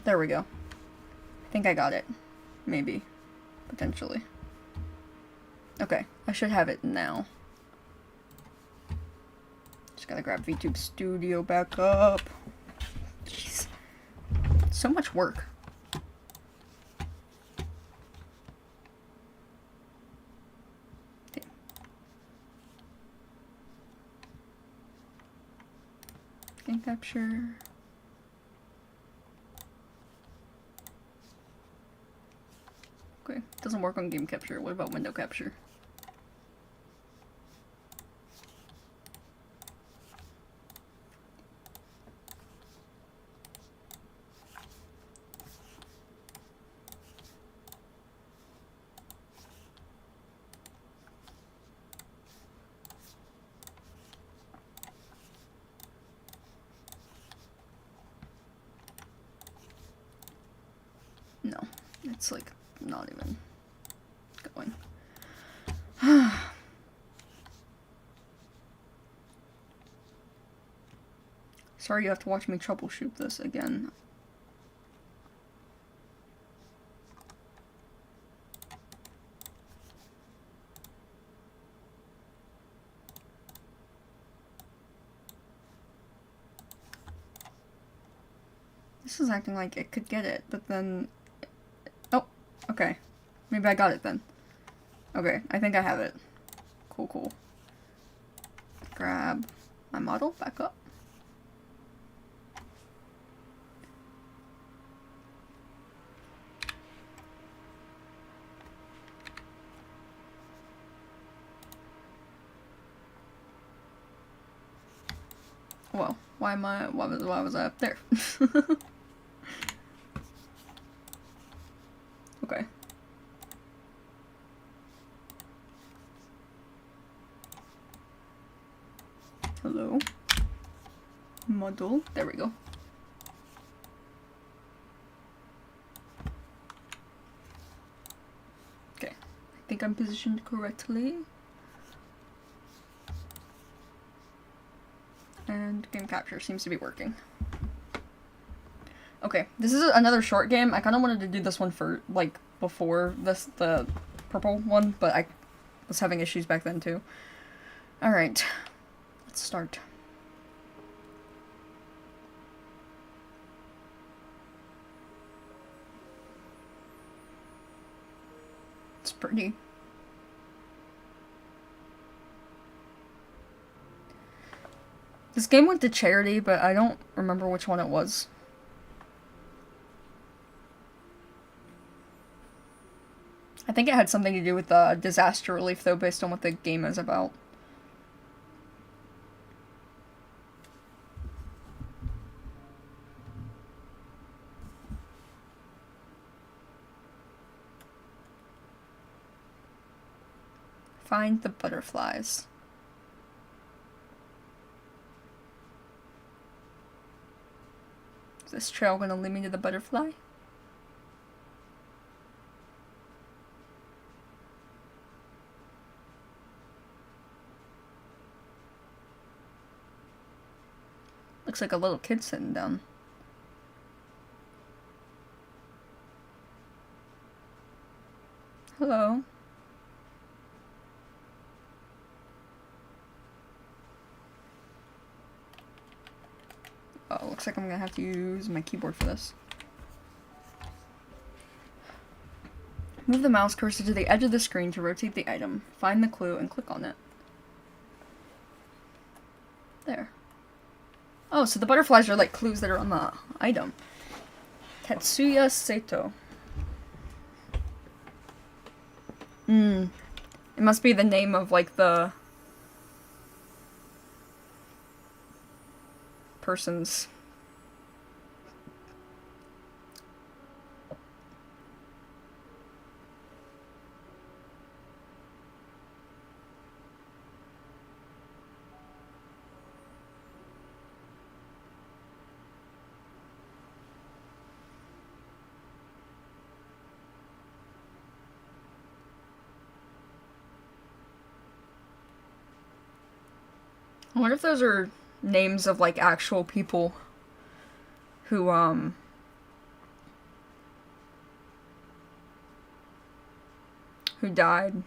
There we go. I think I got it. Maybe. Potentially. Okay, I should have it now. Just gotta grab VTube Studio back up. Jeez. So much work. Okay. Game capture. Okay, doesn't work on game capture. What about window capture? No, it's like not even going. Sorry you have to watch me troubleshoot this again. This is acting like it could get it, but then... Oh, Okay. Maybe I got it then. Okay, I think I have it. Cool, cool. Grab my model, back up. Whoa, why was I up there? Okay. Hello. Model. There we go. Okay. I think I'm positioned correctly. And game capture seems to be working. Okay, this is another short game. I kind of wanted to do this one for, like, before the purple one, but I was having issues back then too. Alright, let's start. It's pretty. This game went to charity, but I don't remember which one it was. I think it had something to do with disaster relief, though, based on what the game is about. Find the butterflies. Is this trail gonna lead me to the butterfly? Looks like a little kid sitting down. Hello. Oh, looks like I'm gonna have to use my keyboard for this. Move the mouse cursor to the edge of the screen to rotate the item. Find the clue and click on it. There. Oh, so the butterflies are like clues that are on the item. Tetsuya Sato. It must be the name of, like, the person's. I wonder if those are names of, like, actual people who, who died.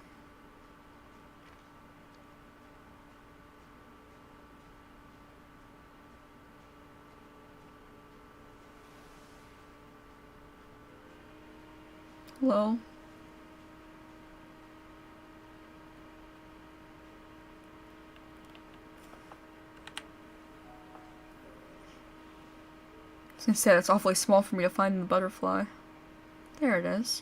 Hello? I was gonna say, it's awfully small for me to find the butterfly. There it is.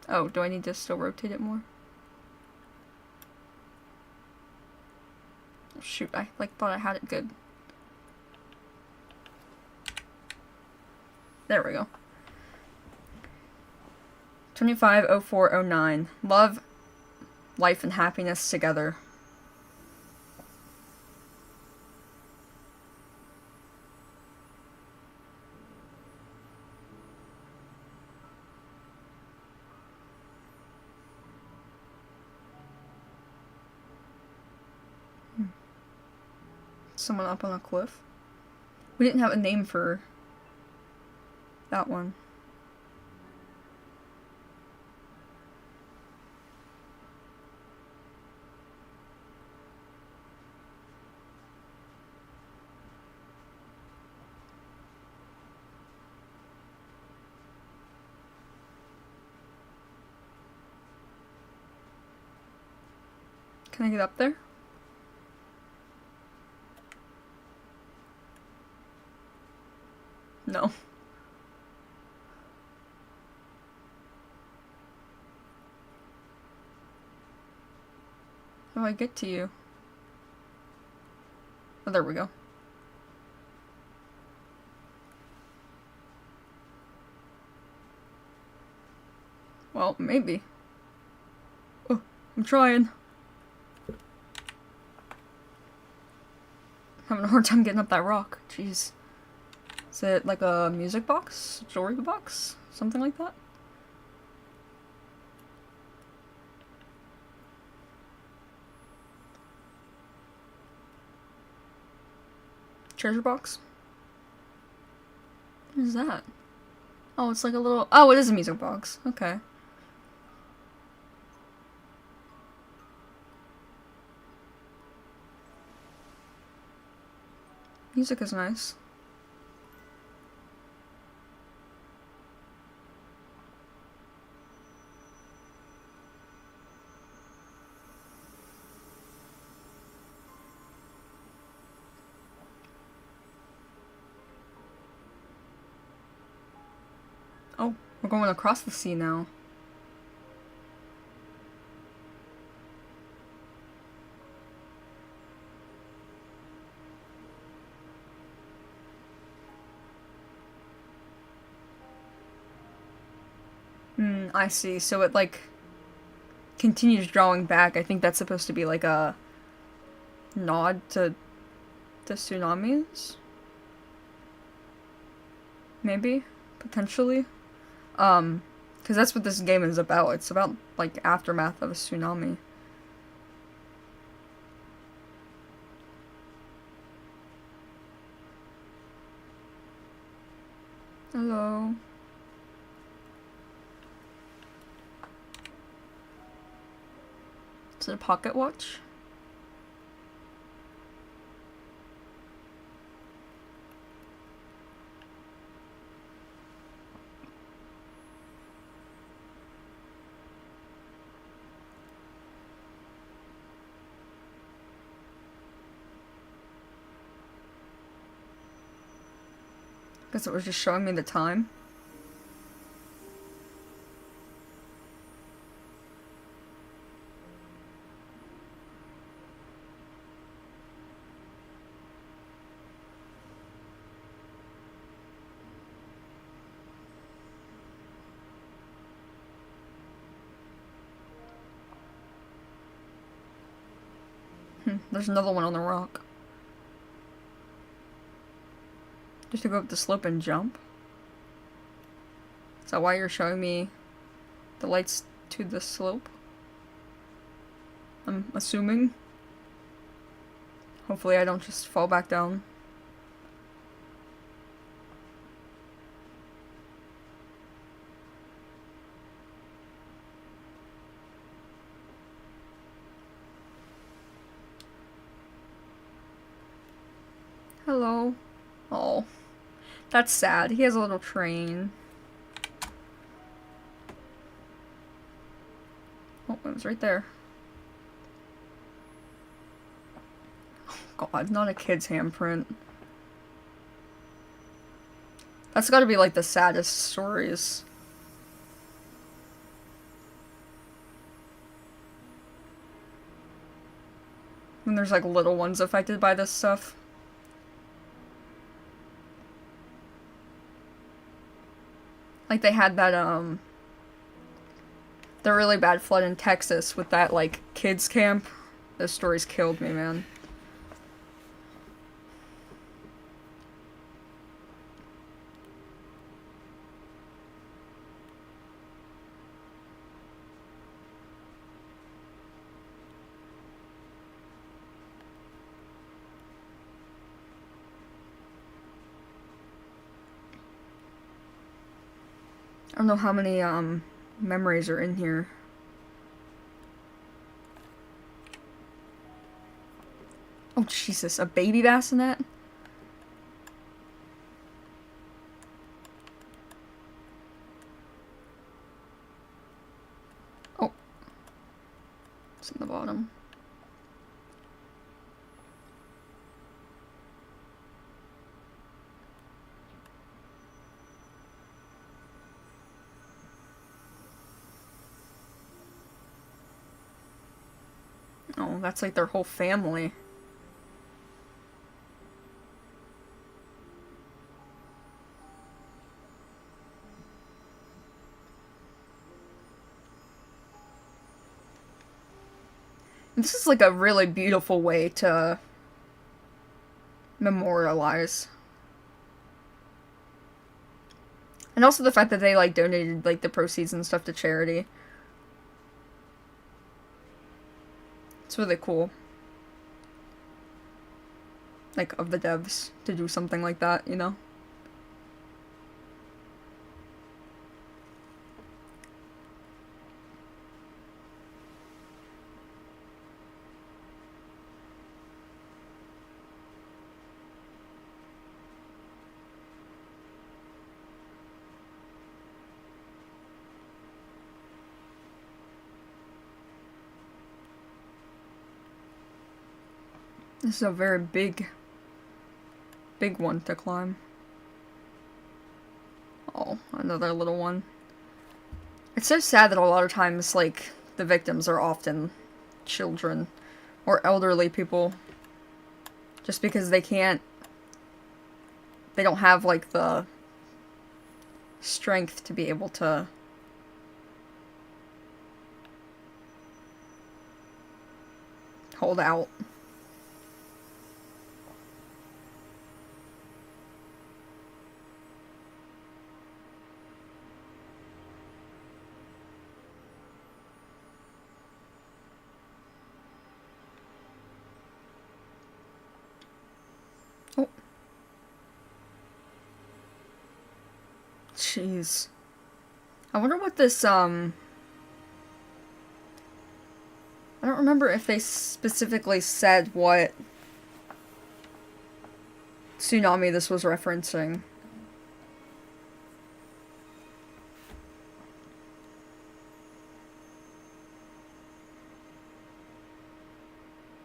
Oh, do I need to still rotate it more? Oh, shoot, I, like, thought I had it good. There we go. 250409. Love, life, and happiness together. Someone up on a cliff. We didn't have a name for that one. Can I get up there? No. How do I get to you? Oh, there we go. Well, maybe. Oh, I'm trying. Having a hard time getting up that rock. Jeez. Is it like a music box? Jewelry box? Something like that? Treasure box? What is that? Oh, it's like a little... Oh, it is a music box. Okay. Music is nice. Oh, we're going across the sea now. I see. So it, like, continues drawing back. I think that's supposed to be, like, a nod to the tsunamis? Maybe? Potentially? Because that's what this game is about. It's about, like, aftermath of a tsunami. Hello. Is it a pocket watch? Guess it was just showing me the time. There's another one on the rock. Just to go up the slope and jump? Is that why you're showing me the lights to the slope? I'm assuming. Hopefully I don't just fall back down. Hello. Oh. That's sad. He has a little train. Oh, it was right there. Oh god, not a kid's handprint. That's gotta be like the saddest stories. When there's like little ones affected by this stuff. Like they had that, the really bad flood in Texas with that, like, kids camp. Those stories killed me, man. I don't know how many, memories are in here. Oh, Jesus, a baby bassinet? Oh. It's in the bottom. Oh, that's like their whole family. This is like a really beautiful way to memorialize. And also the fact that they like donated like the proceeds and stuff to charity. It's really cool. Like, of the devs to do something like that, you know? This is a very big one to climb. Oh, another little one. It's so sad that a lot of times, like, the victims are often children or elderly people. Just because they don't have, like, the strength to be able to hold out. Oh. Jeez. I wonder what this, I don't remember if they specifically said what tsunami this was referencing.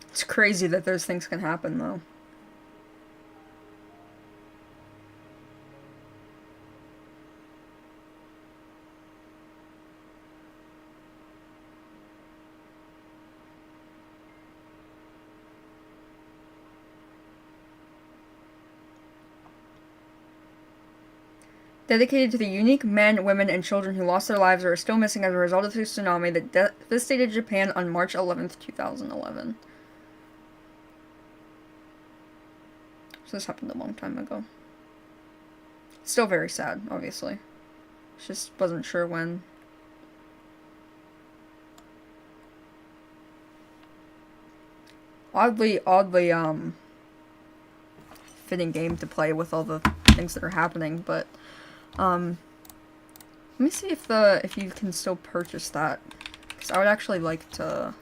It's crazy that those things can happen, though. Dedicated to the unique men, women, and children who lost their lives or are still missing as a result of the tsunami that devastated Japan on March 11th, 2011. So this happened a long time ago. Still very sad, obviously. Just wasn't sure when. Oddly, fitting game to play with all the things that are happening, but let me see if you can still purchase that, because I would actually like to.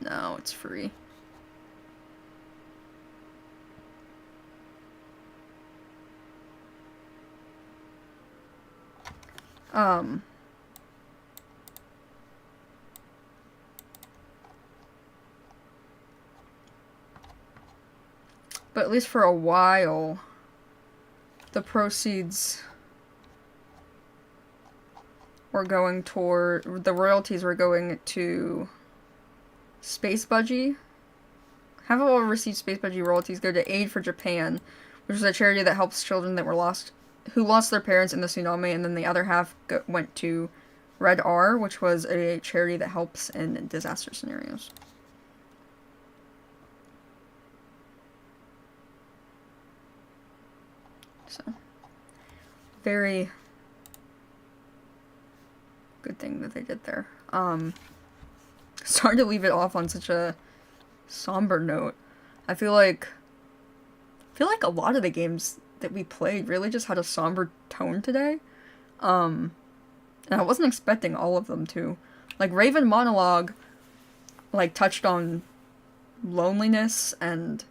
No, it's free. But at least for a while, the proceeds were going toward, the royalties were going to Space Budgie. Half of all received Space Budgie royalties go to Aid for Japan, which is a charity that helps children that were who lost their parents in the tsunami, and then the other half went to Red R, which was a charity that helps in disaster scenarios. So, very good thing that they did there. Sorry to leave it off on such a somber note. I feel like a lot of the games that we played really just had a somber tone today. And I wasn't expecting all of them to. Like, Raven Monologue, like, touched on loneliness and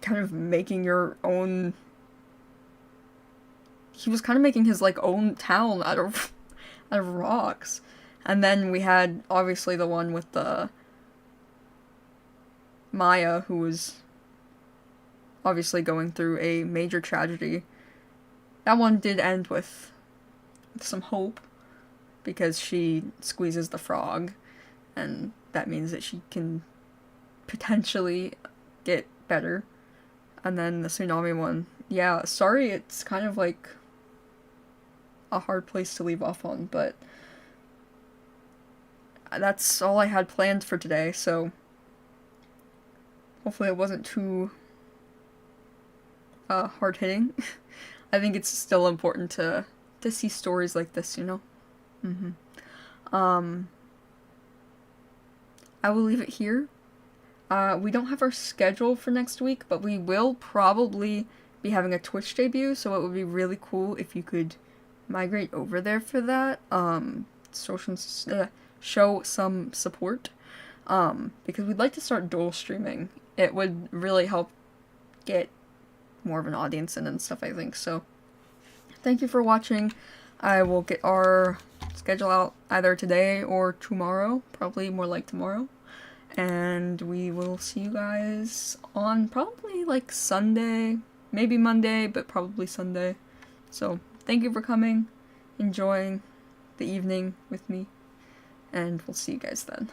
kind of making your own. He was kind of making his, like, own town out of rocks. And then we had, obviously, the one with the Maya, who was obviously going through a major tragedy. That one did end with some hope. because she squeezes the frog, and that means that she can potentially get better. And then the tsunami one, yeah, sorry, it's kind of like a hard place to leave off on, but that's all I had planned for today, so hopefully it wasn't too hard-hitting. I think it's still important to see stories like this, you know? I will leave it here. We don't have our schedule for next week, but we will probably be having a Twitch debut, so it would be really cool if you could migrate over there for that. Show some support, because we'd like to start dual streaming. It would really help get more of an audience in and stuff, I think. So thank you for watching. I will get our schedule out either today or tomorrow, probably more like tomorrow. And we will see you guys on probably like Sunday, maybe Monday, but probably Sunday. So thank you for coming, enjoying the evening with me, and we'll see you guys then.